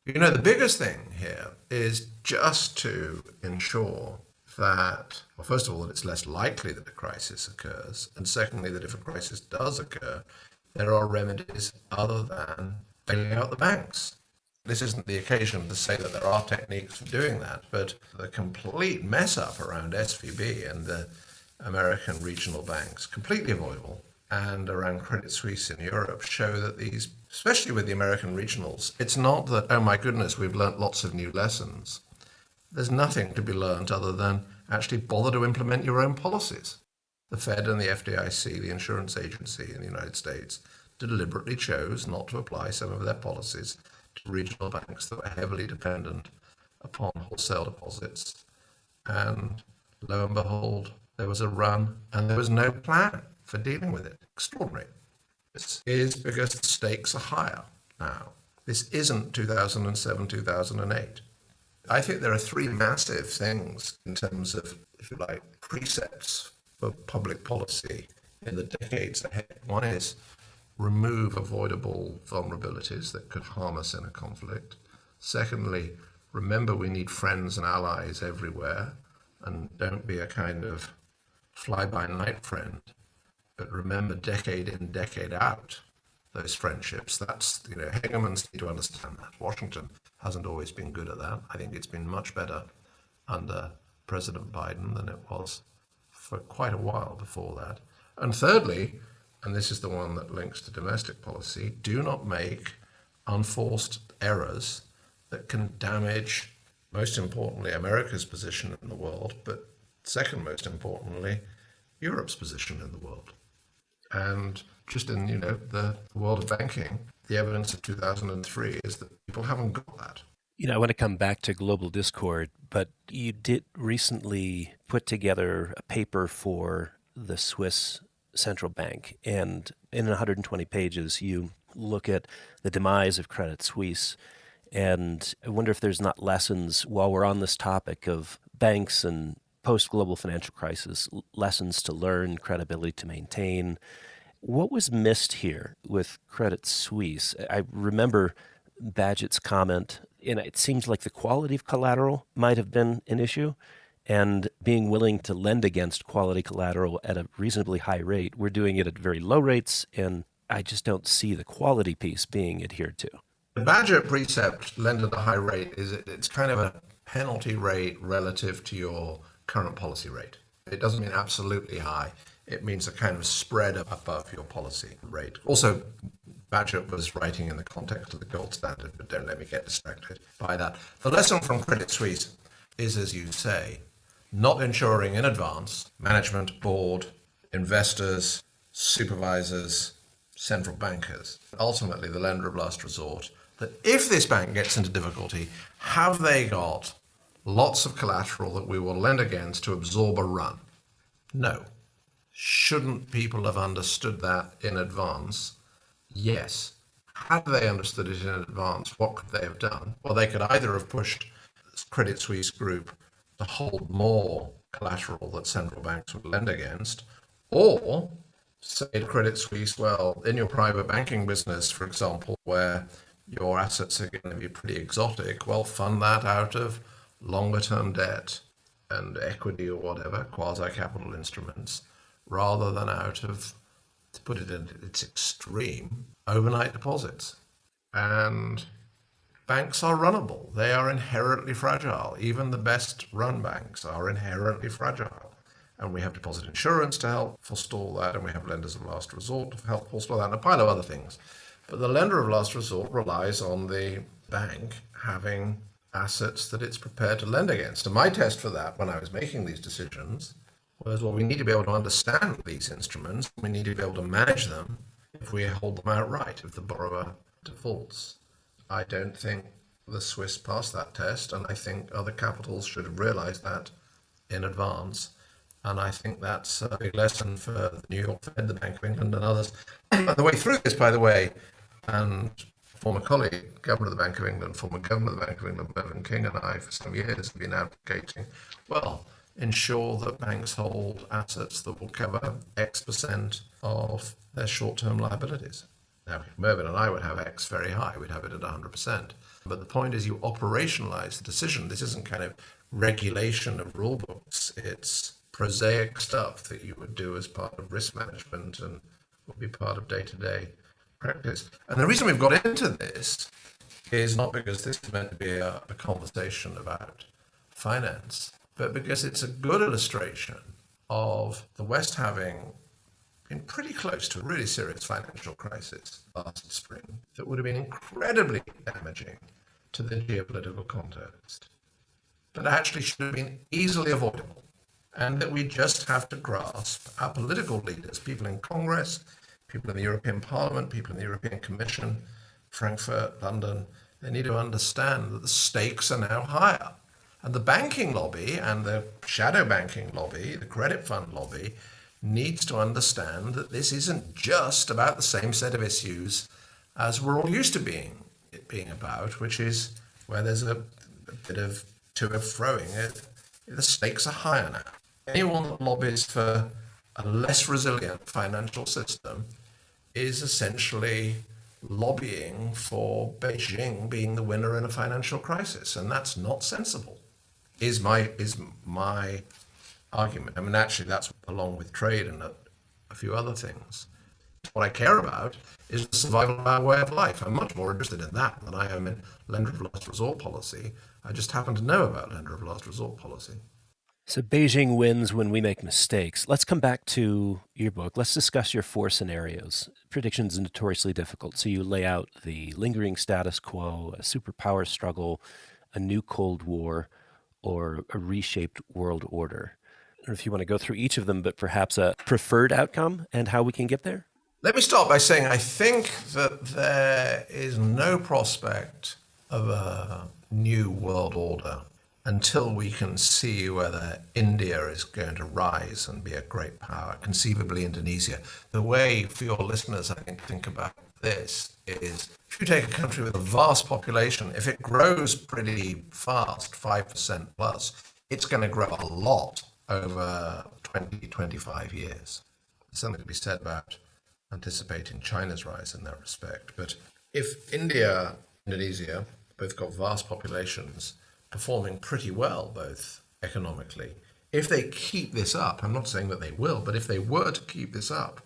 You know, the biggest thing here is just to ensure that, well, first of all, that it's less likely that a crisis occurs, and secondly, that if a crisis does occur, there are remedies other than bailing out the banks. This isn't the occasion to say that there are techniques for doing that, but the complete mess up around SVB and the American regional banks, completely avoidable, and around Credit Suisse in Europe show that these, especially with the American regionals, it's not that, oh my goodness, we've learnt lots of new lessons. There's nothing to be learned other than actually bother to implement your own policies. The Fed and the FDIC, the insurance agency in the United States, deliberately chose not to apply some of their policies to regional banks that were heavily dependent upon wholesale deposits. And lo and behold, there was a run and there was no plan for dealing with it. Extraordinary. This is because the stakes are higher now. This isn't 2007, 2008. I think there are three massive things in terms of, if you like, precepts for public policy in the decades ahead. One is remove avoidable vulnerabilities that could harm us in a conflict. Secondly, remember we need friends and allies everywhere, and don't be a kind of fly-by-night friend But remember, decade in, decade out, those friendships, that's, hegemons need to understand that. Washington hasn't always been good at that. I think it's been much better under President Biden than it was for quite a while before that. And thirdly, and this is the one that links to domestic policy, do not make unforced errors that can damage, most importantly, America's position in the world, but second most importantly, Europe's position in the world. And just in, the world of banking, the evidence of 2003 is that people haven't got that. I want to come back to global discord, but you did recently put together a paper for the Swiss Central Bank. And in 120 pages, you look at the demise of Credit Suisse. And I wonder if there's not lessons, while we're on this topic of banks and post-global financial crisis, lessons to learn, credibility to maintain. What was missed here with Credit Suisse? I remember Badgett's comment, and it seems like the quality of collateral might have been an issue, and being willing to lend against quality collateral at a reasonably high rate. We're doing it at very low rates, and I just don't see the quality piece being adhered to. The Badgett precept, lend at a high rate, it's kind of a penalty rate relative to your current policy rate. It doesn't mean absolutely high. It means a kind of spread above your policy rate. Also, Badgett was writing in the context of the gold standard, but don't let me get distracted by that. The lesson from Credit Suisse is, as you say, not ensuring in advance, management, board, investors, supervisors, central bankers, ultimately the lender of last resort, that if this bank gets into difficulty, have they got lots of collateral that we will lend against to absorb a run? No. Shouldn't people have understood that in advance? Yes. Had they understood it in advance, what could they have done? Well, they could either have pushed Credit Suisse Group to hold more collateral that central banks would lend against, or say to Credit Suisse, well, in your private banking business, for example, where your assets are going to be pretty exotic, well, fund that out of longer-term debt and equity or whatever, quasi-capital instruments, rather than out of, to put it in its extreme, overnight deposits. And banks are runnable. They are inherently fragile. Even the best run banks are inherently fragile. And we have deposit insurance to help forestall that, and we have lenders of last resort to help forestall that, and a pile of other things. But the lender of last resort relies on the bank having assets that it's prepared to lend against. And my test for that when I was making these decisions was, well, we need to be able to understand these instruments. We need to be able to manage them if we hold them outright, if the borrower defaults. I don't think the Swiss passed that test, and I think other capitals should have realized that in advance. And I think that's a big lesson for the New York Fed, the Bank of England, and others. And the way through this, by the way, and former colleague, Governor of the Bank of England, former Governor of the Bank of England, Mervyn King, and I, for some years, have been advocating, well, ensure that banks hold assets that will cover X% of their short-term liabilities. Now, Mervyn and I would have X very high. We'd have it at 100%. But the point is you operationalize the decision. This isn't kind of regulation of rule books. It's prosaic stuff that you would do as part of risk management and would be part of day-to-day practice. And the reason we've got into this is not because this is meant to be a conversation about finance, but because it's a good illustration of the West having been pretty close to a really serious financial crisis last spring that would have been incredibly damaging to the geopolitical context, but actually should have been easily avoidable. And that we just have to grasp, our political leaders, people in Congress, people in the European Parliament, people in the European Commission, Frankfurt, London, they need to understand that the stakes are now higher. And the banking lobby and the shadow banking lobby, the credit fund lobby, needs to understand that this isn't just about the same set of issues as we're all used to it being about, which is where there's a bit of to and froing. The stakes are higher now. Anyone that lobbies for a less resilient financial system is essentially lobbying for Beijing being the winner in a financial crisis, and that's not sensible, is my argument. I mean, actually, that's along with trade and a few other things. What I care about is the survival of our way of life. I'm much more interested in that than I am in lender of last resort policy. I just happen to know about lender of last resort policy. So Beijing wins when we make mistakes. Let's come back to your book. Let's discuss your 4 scenarios. Predictions are notoriously difficult. So you lay out the lingering status quo, a superpower struggle, a new Cold War, or a reshaped world order. I don't know if you want to go through each of them, but perhaps a preferred outcome and how we can get there? Let me start by saying I think that there is no prospect of a new world order until we can see whether India is going to rise and be a great power, conceivably Indonesia. The way for your listeners, I think about this is if you take a country with a vast population, if it grows pretty fast, 5% plus, it's going to grow a lot over 20, 25 years. There's something to be said about anticipating China's rise in that respect. But if India, Indonesia, both got vast populations, performing pretty well, both economically, if they keep this up, I'm not saying that they will, but if they were to keep this up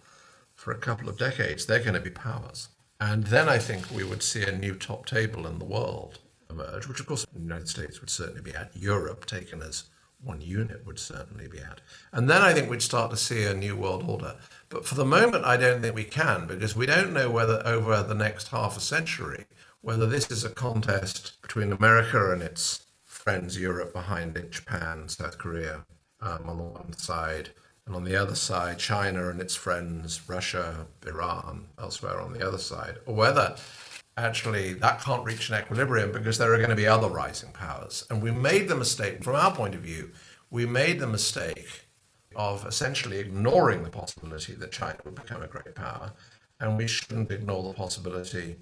for a couple of decades, they're going to be powers. And then I think we would see a new top table in the world emerge, which of course the United States would certainly be at. Europe, taken as one unit, would certainly be at. And then I think we'd start to see a new world order. But for the moment, I don't think we can, because we don't know whether over the next half a century, whether this is a contest between America and its friends, Europe behind it, Japan, South Korea on the one side, and on the other side, China and its friends, Russia, Iran, elsewhere on the other side, or whether actually that can't reach an equilibrium because there are going to be other rising powers. And we made the mistake, from our point of view, we made the mistake of essentially ignoring the possibility that China would become a great power, and we shouldn't ignore the possibility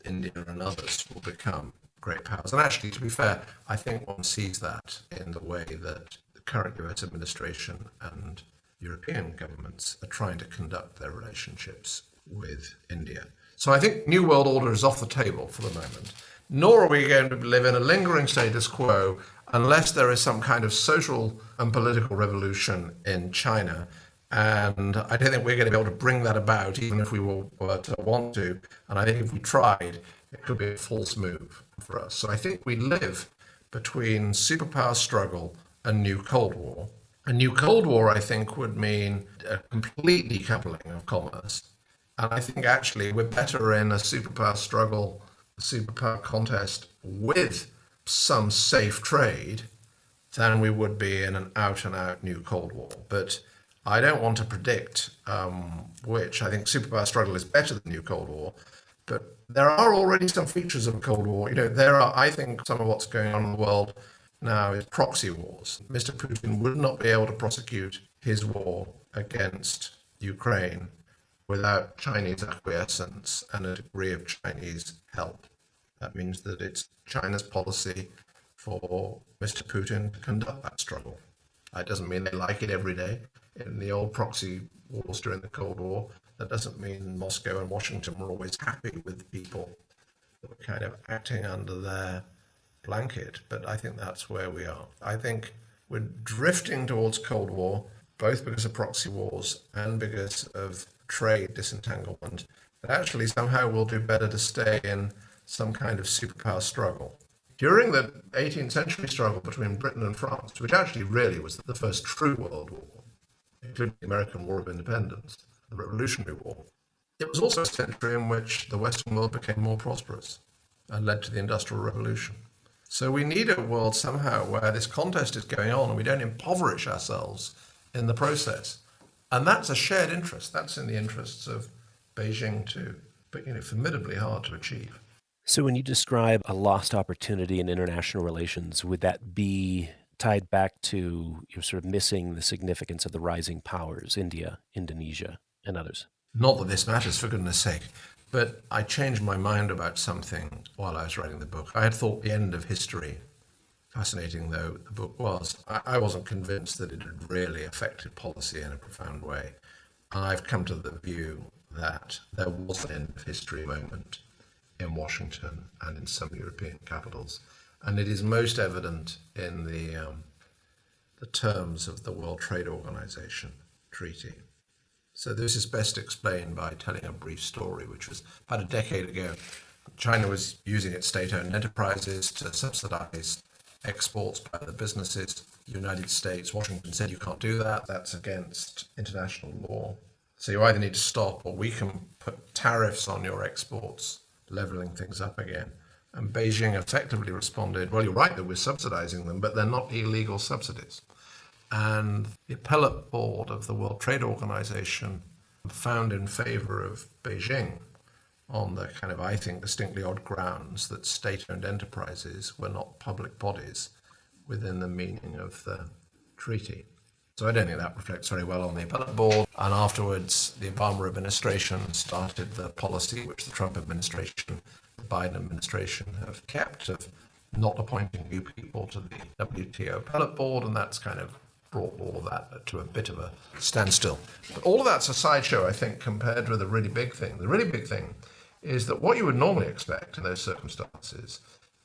India and others will become great powers. And actually, to be fair, I think one sees that in the way that the current US administration and European governments are trying to conduct their relationships with India. So I think New World Order is off the table for the moment. Nor are we going to live in a lingering status quo unless there is some kind of social and political revolution in China. And I don't think we're going to be able to bring that about, even if we were to want to. And I think if we tried, it could be a false move for us. So I think we live between superpower struggle and new Cold War. A new Cold War, I think, would mean a complete decoupling of commerce. And I think actually we're better in a superpower struggle, a superpower contest with some safe trade than we would be in an out-and-out new Cold War. But I don't want to predict which. I think superpower struggle is better than new Cold War. But there are already some features of a Cold War. I think some of what's going on in the world now is proxy wars. Mr. Putin would not be able to prosecute his war against Ukraine without Chinese acquiescence and a degree of Chinese help. That means that it's China's policy for Mr. Putin to conduct that struggle. That doesn't mean they like it every day. In the old proxy wars during the Cold War, that doesn't mean Moscow and Washington were always happy with the people that were kind of acting under their blanket. But I think that's where we are. I think we're drifting towards Cold War, both because of proxy wars and because of trade disentanglement. But actually, somehow we'll do better to stay in some kind of superpower struggle. During the 18th century struggle between Britain and France, which actually really was the first true world war, including the American War of Independence, the Revolutionary War, it was also a century in which the Western world became more prosperous and led to the Industrial Revolution. So we need a world somehow where this contest is going on and we don't impoverish ourselves in the process. And that's a shared interest. That's in the interests of Beijing too, but formidably hard to achieve. So when you describe a lost opportunity in international relations, would that be tied back to you're sort of missing the significance of the rising powers, India, Indonesia, and others? Not that this matters, for goodness sake, but I changed my mind about something while I was writing the book. I had thought the end of history, fascinating though the book was, I wasn't convinced that it had really affected policy in a profound way. And I've come to the view that there was an end of history moment in Washington and in some European capitals. And it is most evident in the terms of the World Trade Organization treaty. So this is best explained by telling a brief story, which was about a decade ago. China was using its state-owned enterprises to subsidize exports by the businesses. The United States, Washington said you can't do that. That's against international law. So you either need to stop or we can put tariffs on your exports, leveling things up again. And Beijing effectively responded, well, you're right that we're subsidizing them, but they're not illegal subsidies. And the appellate board of the World Trade Organization found in favor of Beijing on the kind of, I think, distinctly odd grounds that state-owned enterprises were not public bodies within the meaning of the treaty. So I don't think that reflects very well on the appellate board. And afterwards, the Obama administration started the policy which the Trump administration, the Biden administration have kept of not appointing new people to the WTO appellate board, and that's kind of brought all of that to a bit of a standstill. But all of that's a sideshow, I think, compared with the really big thing. The really big thing is that what you would normally expect in those circumstances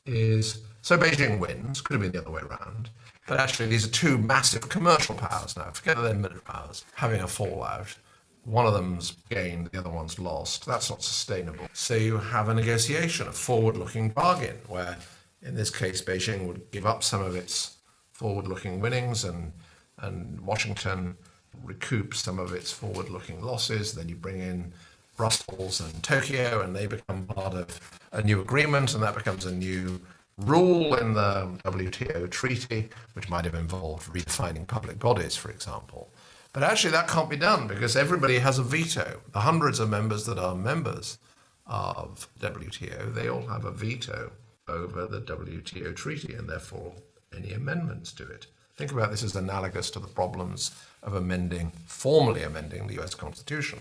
is, so Beijing wins, could have been the other way around, but actually these are two massive commercial powers now, forget their military powers, having a fallout. One of them's gained, the other one's lost. That's not sustainable. So you have a negotiation, a forward-looking bargain, where in this case Beijing would give up some of its forward-looking winnings and Washington recoups some of its forward-looking losses. Then you bring in Brussels and Tokyo, and they become part of a new agreement, and that becomes a new rule in the WTO treaty, which might have involved redefining public bodies, for example. But actually that can't be done because everybody has a veto. The hundreds of members that are members of WTO, they all have a veto over the WTO treaty and therefore any amendments to it. Think about this as analogous to the problems of formally amending the US Constitution.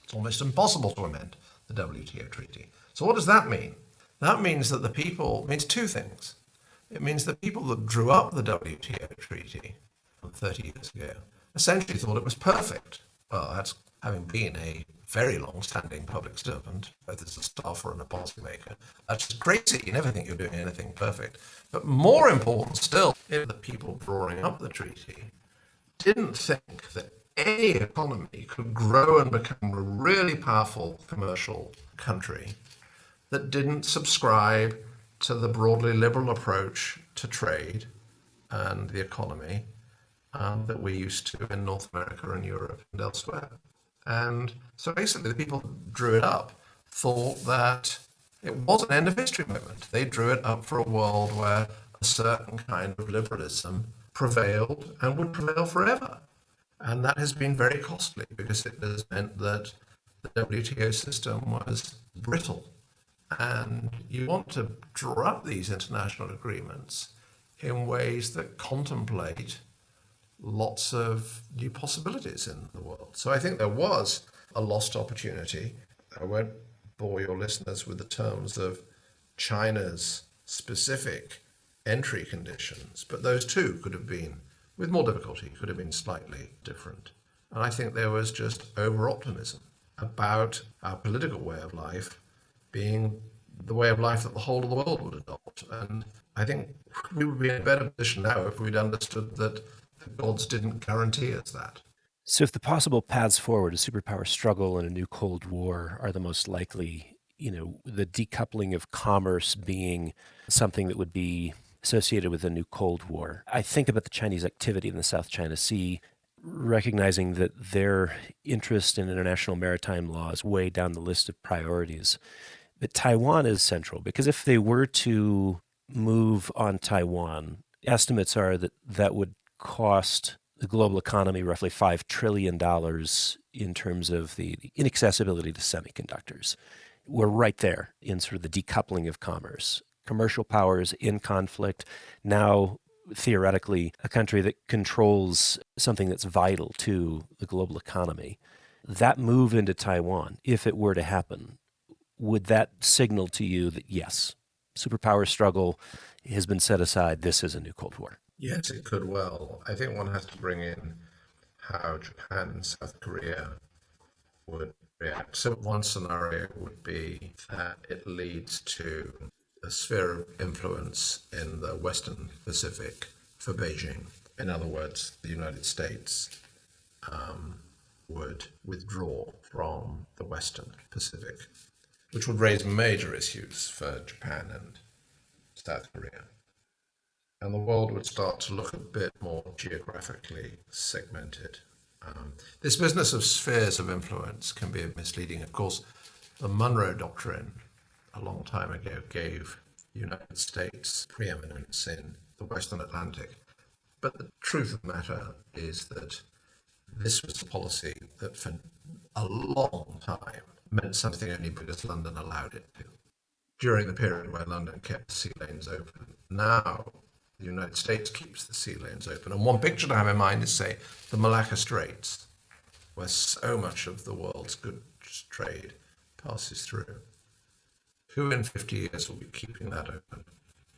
It's almost impossible to amend the WTO treaty. So what does that mean? That means that means two things. It means the people that drew up the WTO treaty 30 years ago essentially thought it was perfect. Well, that's having been a very long-standing public servant, both as a staffer and a policymaker. That's just crazy. You never think you're doing anything perfect. But more important still, if the people drawing up the treaty didn't think that any economy could grow and become a really powerful commercial country that didn't subscribe to the broadly liberal approach to trade and the economy that we're used to in North America and Europe and elsewhere. And so basically the people who drew it up thought that it was an end of history moment. They drew it up for a world where a certain kind of liberalism prevailed and would prevail forever. And that has been very costly because it has meant that the WTO system was brittle. And you want to draw up these international agreements in ways that contemplate lots of new possibilities in the world. So I think there was a lost opportunity. I won't bore your listeners with the terms of China's specific entry conditions, but those too could have been, with more difficulty, could have been slightly different. And I think there was just over-optimism about our political way of life being the way of life that the whole of the world would adopt. And I think we would be in a better position now if we'd understood that the gods didn't guarantee us that. So if the possible paths forward, a superpower struggle and a new Cold War are the most likely, the decoupling of commerce being something that would be associated with a new Cold War. I think about the Chinese activity in the South China Sea, recognizing that their interest in international maritime law is way down the list of priorities. But Taiwan is central because if they were to move on Taiwan, estimates are that that would cost the global economy roughly $5 trillion in terms of the inaccessibility to semiconductors. We're right there in sort of the decoupling of commerce. Commercial powers in conflict, now theoretically a country that controls something that's vital to the global economy. That move into Taiwan, if it were to happen, would that signal to you that yes, superpower struggle has been set aside, this is a new Cold War? Yes, it could well. I think one has to bring in how Japan and South Korea would react. So one scenario would be that it leads to a sphere of influence in the Western Pacific for Beijing. In other words, the United States would withdraw from the Western Pacific, which would raise major issues for Japan and South Korea. And the world would start to look a bit more geographically segmented. This business of spheres of influence can be misleading. Of course, the Monroe Doctrine a long time ago gave the United States preeminence in the Western Atlantic. But the truth of the matter is that this was a policy that for a long time meant something only because London allowed it to. During the period where London kept the sea lanes open, now the United States keeps the sea lanes open. And one picture to have in mind is, say, the Malacca Straits, where so much of the world's goods trade passes through. Who in 50 years will be keeping that open?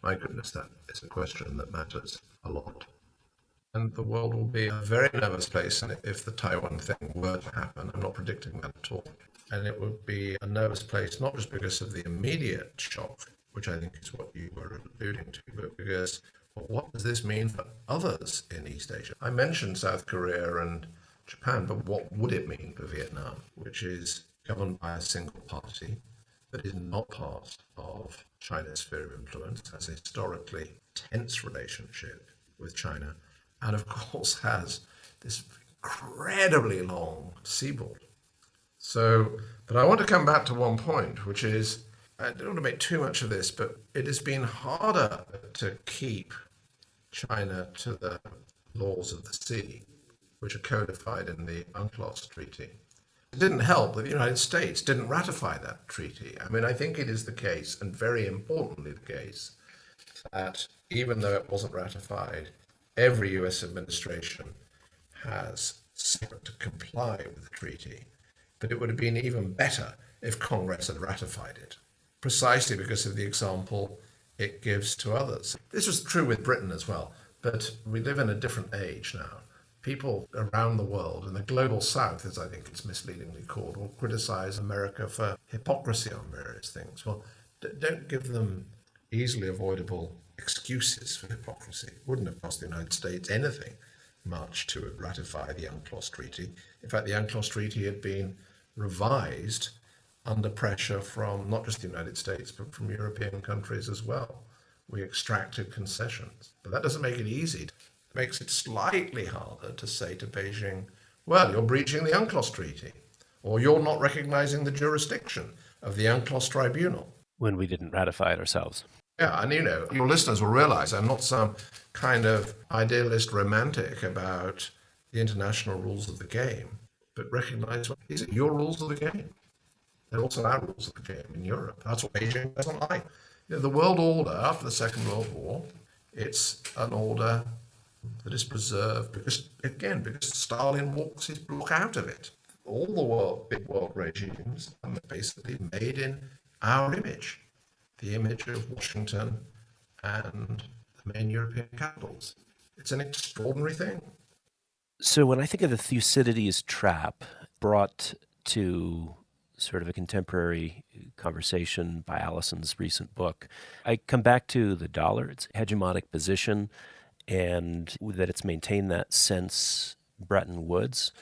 My goodness, that is a question that matters a lot. And the world will be a very nervous place if the Taiwan thing were to happen. I'm not predicting that at all. And it would be a nervous place, not just because of the immediate shock, which I think is what you were alluding to, but because, well, what does this mean for others in East Asia? I mentioned South Korea and Japan, but what would it mean for Vietnam, which is governed by a single party that is not part of China's sphere of influence, has a historically tense relationship with China, and of course has this incredibly long seaboard. So, but I want to come back to one point, which is, I don't want to make too much of this, but it has been harder to keep China to the laws of the sea, which are codified in the UNCLOS Treaty. It didn't help that the United States didn't ratify that treaty. I mean, I think it is the case, and very importantly the case, that even though it wasn't ratified, every US administration has sought to comply with the treaty. But it would have been even better if Congress had ratified it, precisely because of the example it gives to others. This was true with Britain as well, but we live in a different age now. People around the world, and the global south, as I think it's misleadingly called, will criticize America for hypocrisy on various things. Well, don't give them easily avoidable excuses for hypocrisy. It wouldn't have cost the United States anything much to ratify the UNCLOS Treaty. In fact, the UNCLOS Treaty had been revised under pressure from not just the United States, but from European countries as well. We extracted concessions. But that doesn't make it easy. It makes it slightly harder to say to Beijing, well, you're breaching the UNCLOS Treaty, or you're not recognizing the jurisdiction of the UNCLOS Tribunal. When we didn't ratify it ourselves. Yeah, and your listeners will realize I'm not some kind of idealist romantic about the international rules of the game, but recognize these are your rules of the game. They're also our rules of the game in Europe. That's what Beijing doesn't like. The world order after the Second World War, it's an order that is preserved because Stalin walks his block out of it. All the big world regimes are basically made in our image, the image of Washington and the main European capitals. It's an extraordinary thing. So when I think of the Thucydides trap brought to sort of a contemporary conversation by Allison's recent book, I come back to the dollar, its hegemonic position, and that it's maintained that since Bretton Woods.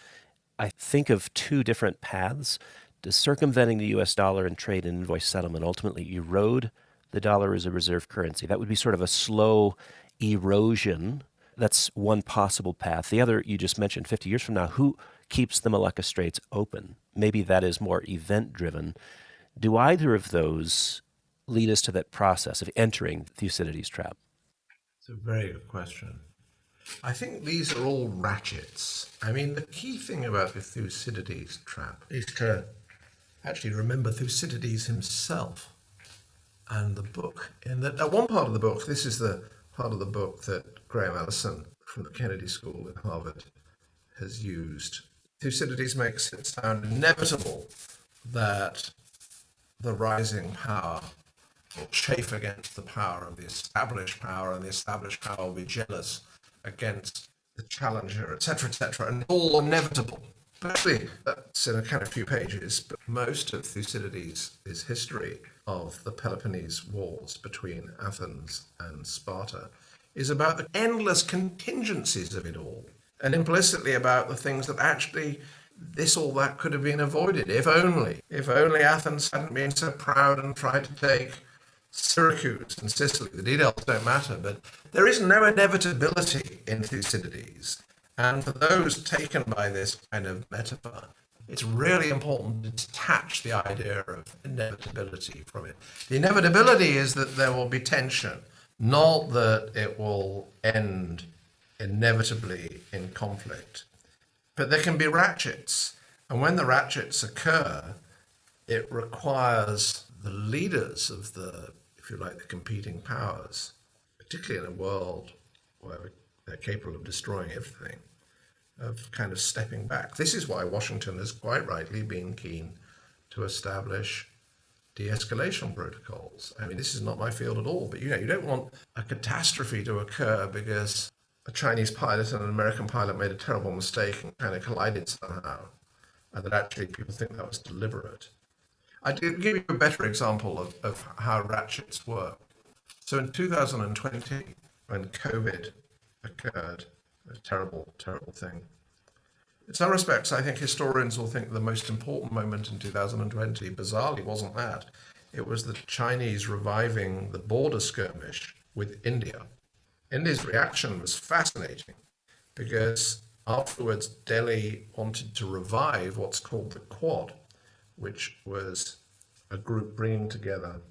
I think of two different paths. Does circumventing the U.S. dollar and trade and invoice settlement ultimately erode the dollar as a reserve currency? That would be sort of a slow erosion. That's one possible path. The other, you just mentioned, 50 years from now, who keeps the Malacca Straits open? Maybe that is more event-driven. Do either of those lead us to that process of entering Thucydides' trap? It's a very good question. I think these are all ratchets. I mean, the key thing about the Thucydides trap is to actually remember Thucydides himself and the book. And that at one part of the book, this is the part of the book that Graham Allison from the Kennedy School at Harvard has used. Thucydides makes it sound inevitable that the rising power will chafe against the power of the established power, and the established power will be jealous against the challenger, etc., etc., and all inevitable. Actually, that's in a kind of few pages, but most of Thucydides' history of the Peloponnese Wars between Athens and Sparta is about the endless contingencies of it all, and implicitly about the things that actually all that could have been avoided, if only Athens hadn't been so proud and tried to take Syracuse and Sicily. The details don't matter, but there is no inevitability in Thucydides. And for those taken by this kind of metaphor, it's really important to detach the idea of inevitability from it. The inevitability is that there will be tension, not that it will end inevitably in conflict. But there can be ratchets. And when the ratchets occur, it requires the leaders of the, if you like, the competing powers, particularly in a world where they're capable of destroying everything, of kind of stepping back. This is why Washington has quite rightly been keen to establish de-escalation protocols. I mean, this is not my field at all, but you don't want a catastrophe to occur because a Chinese pilot and an American pilot made a terrible mistake and kind of collided somehow, and that actually people think that was deliberate. I do give you a better example of how ratchets work. So in 2020, when COVID occurred, a terrible, terrible thing. In some respects, I think historians will think the most important moment in 2020, bizarrely, wasn't that. It was the Chinese reviving the border skirmish with India. India's reaction was fascinating because afterwards Delhi wanted to revive what's called the Quad, which was a group bringing together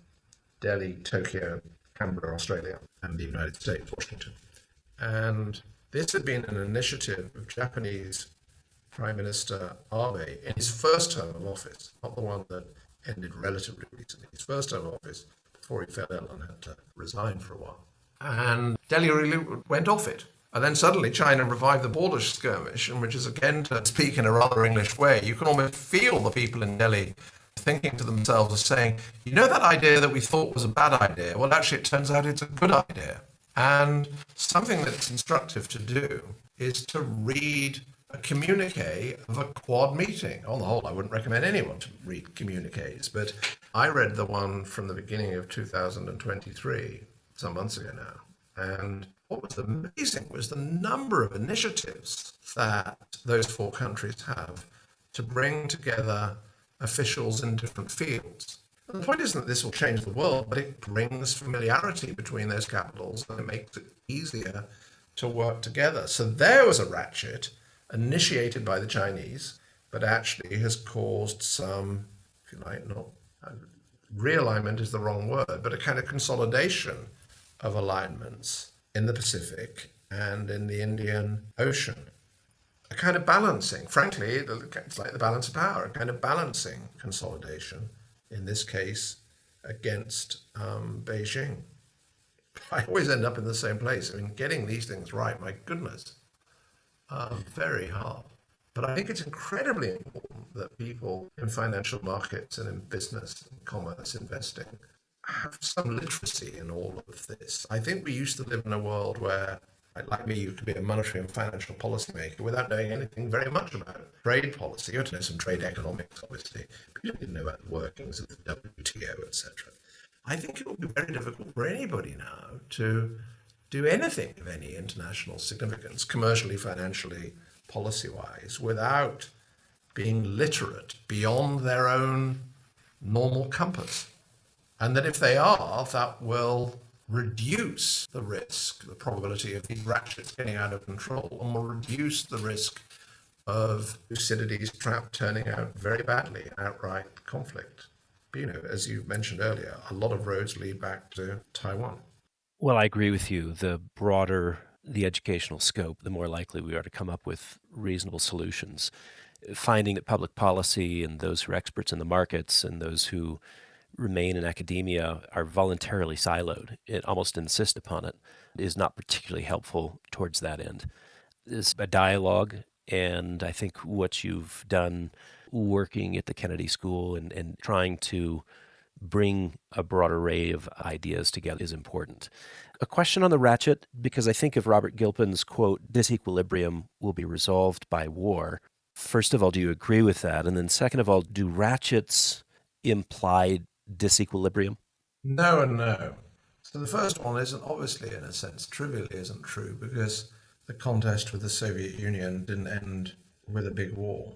Delhi, Tokyo, Canberra, Australia, and the United States, Washington. And this had been an initiative of Japanese Prime Minister Abe in his first term of office, not the one that ended relatively recently, his first term of office before he fell ill and had to resign for a while. And Delhi really went off it. And then suddenly China revived the border skirmish, and which is, again, to speak in a rather English way, you can almost feel the people in Delhi thinking to themselves as saying, you know that idea that we thought was a bad idea? Well, actually, it turns out it's a good idea. And something that's instructive to do is to read a communique of a Quad meeting. On the whole, I wouldn't recommend anyone to read communiques, but I read the one from the beginning of 2023, some months ago now. And what was amazing was the number of initiatives that those four countries have to bring together officials in different fields. And the point isn't that this will change the world, but it brings familiarity between those capitals and it makes it easier to work together. So there was a ratchet initiated by the Chinese, but actually has caused some, if you like, not realignment is the wrong word, but a kind of consolidation of alignments in the Pacific and in the Indian Ocean. A kind of balancing, frankly, it's like the balance of power, a kind of balancing consolidation, in this case, against Beijing. I always end up in the same place. I mean, getting these things right, my goodness, very hard. But I think it's incredibly important that people in financial markets and in business and commerce investing have some literacy in all of this. I think we used to live in a world where, like me, you could be a monetary and financial policymaker without knowing anything very much about trade policy. You had to know some trade economics, obviously, but you didn't know about the workings of the WTO, etc. I think it will be very difficult for anybody now to do anything of any international significance, commercially, financially, policy-wise, without being literate beyond their own normal compass. And that if they are, that will reduce the risk, the probability of these ratchets getting out of control, and will reduce the risk of Thucydides' trap turning out very badly in outright conflict. But, as you mentioned earlier, a lot of roads lead back to Taiwan. Well, I agree with you. The broader the educational scope, the more likely we are to come up with reasonable solutions. Finding that public policy and those who are experts in the markets and those who remain in academia are voluntarily siloed, it almost insist upon it, is not particularly helpful towards that end. It's a dialogue, and I think what you've done working at the Kennedy School and trying to bring a broad array of ideas together is important. A question on the ratchet, because I think of Robert Gilpin's quote, disequilibrium will be resolved by war. First of all, do you agree with that? And then second of all, do ratchets imply disequilibrium? No and no. So the first one isn't obviously, in a sense, trivially isn't true, because the contest with the Soviet Union didn't end with a big war.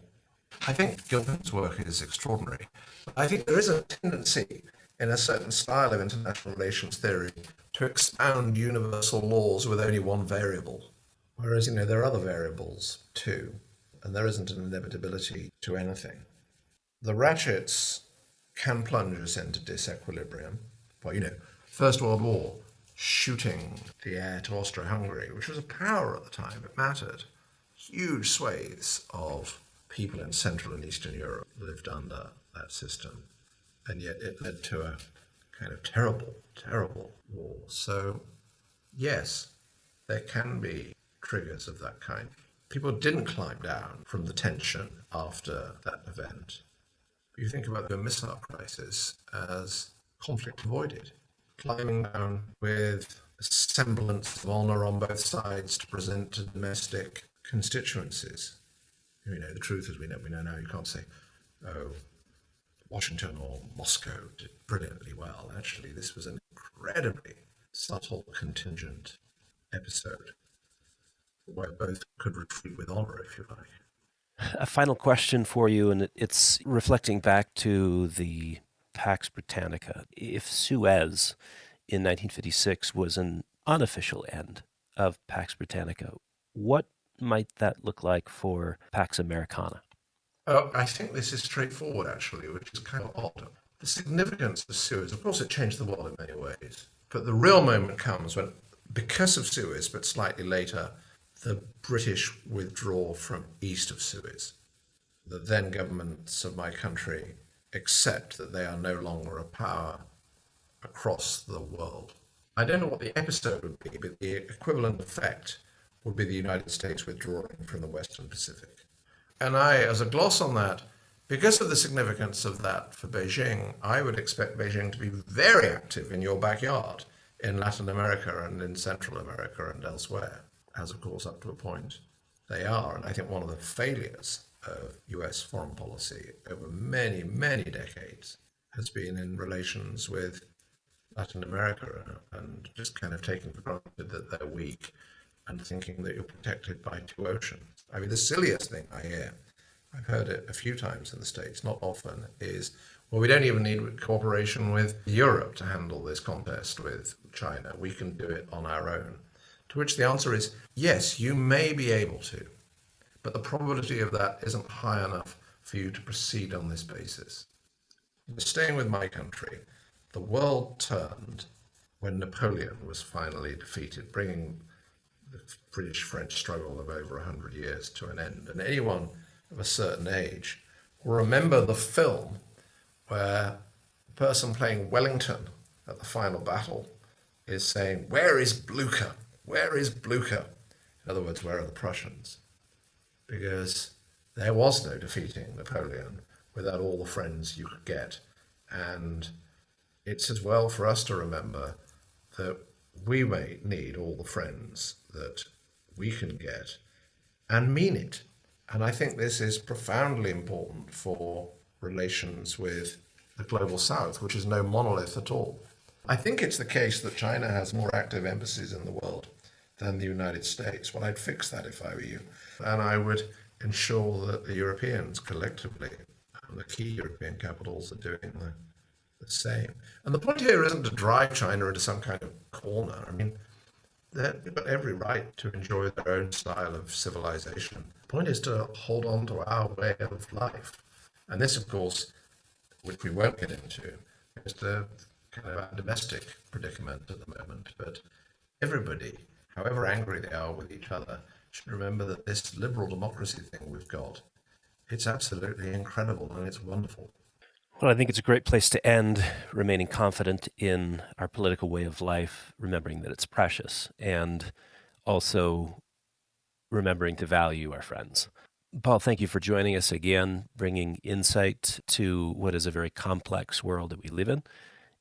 I think Gilbert's work is extraordinary. I think there is a tendency in a certain style of international relations theory to expound universal laws with only one variable. Whereas, there are other variables too, and there isn't an inevitability to anything. The ratchets can plunge us into disequilibrium. Well, First World War, shooting the air to Austro-Hungary, which was a power at the time, it mattered. Huge swathes of people in Central and Eastern Europe lived under that system, and yet it led to a kind of terrible, terrible war. So, yes, there can be triggers of that kind. People didn't climb down from the tension after that event. You think about the missile crisis as conflict avoided, climbing down with a semblance of honor on both sides to present to domestic constituencies. The truth is we know now you can't say, oh, Washington or Moscow did brilliantly well. Actually, this was an incredibly subtle, contingent episode where both could retreat with honor, if you like. A final question for you, and it's reflecting back to the Pax Britannica. If Suez in 1956 was an unofficial end of Pax Britannica, what might that look like for Pax Americana? I think this is straightforward, actually, which is kind of odd. The significance of Suez, of course, it changed the world in many ways. But the real moment comes when, because of Suez, but slightly later, the British withdraw from east of Suez. The then governments of my country accept that they are no longer a power across the world. I don't know what the episode would be, but the equivalent effect would be the United States withdrawing from the Western Pacific. And as a gloss on that, because of the significance of that for Beijing, I would expect Beijing to be very active in your backyard in Latin America and in Central America and elsewhere, as of course up to a point they are. And I think one of the failures of US foreign policy over many, many decades has been in relations with Latin America and just kind of taking for granted that they're weak and thinking that you're protected by two oceans. I mean, the silliest thing I hear, I've heard it a few times in the States, not often, is, well, we don't even need cooperation with Europe to handle this contest with China. We can do it on our own. To which the answer is, yes, you may be able to, but the probability of that isn't high enough for you to proceed on this basis. Staying with my country, the world turned when Napoleon was finally defeated, bringing the British-French struggle of over 100 years to an end. And anyone of a certain age will remember the film where the person playing Wellington at the final battle is saying, "Where is Blucher? Where is Blucher?" In other words, where are the Prussians? Because there was no defeating Napoleon without all the friends you could get. And it's as well for us to remember that we may need all the friends that we can get and mean it. And I think this is profoundly important for relations with the global south, which is no monolith at all. I think it's the case that China has more active embassies in the world than the United States. Well, I'd fix that if I were you. And I would ensure that the Europeans collectively, and the key European capitals, are doing the same. And the point here isn't to drive China into some kind of corner. I mean, they've got every right to enjoy their own style of civilization. The point is to hold on to our way of life. And this, of course, which we won't get into, is the kind of our domestic predicament at the moment. But everybody, however angry they are with each other, should remember that this liberal democracy thing we've got, it's absolutely incredible and it's wonderful. Well, I think it's a great place to end, remaining confident in our political way of life, remembering that it's precious, and also remembering to value our friends. Paul, thank you for joining us again, bringing insight to what is a very complex world that we live in,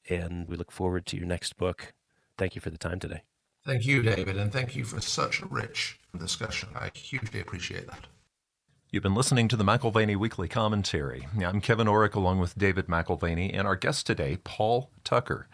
and we look forward to your next book. Thank you for the time today. Thank you, David, and thank you for such a rich discussion. I hugely appreciate that. You've been listening to the McAlvany Weekly Commentary. I'm Kevin Orrick along with David McAlvany and our guest today, Paul Tucker.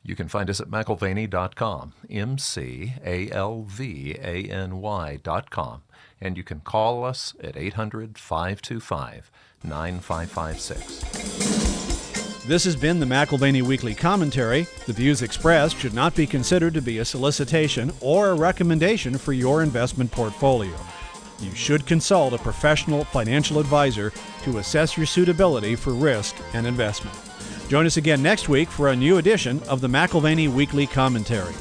You can find us at McAlvany.com, McAlvany.com, and you can call us at 800-525-9556. This has been the McAlvany Weekly Commentary. The views expressed should not be considered to be a solicitation or a recommendation for your investment portfolio. You should consult a professional financial advisor to assess your suitability for risk and investment. Join us again next week for a new edition of the McAlvany Weekly Commentary.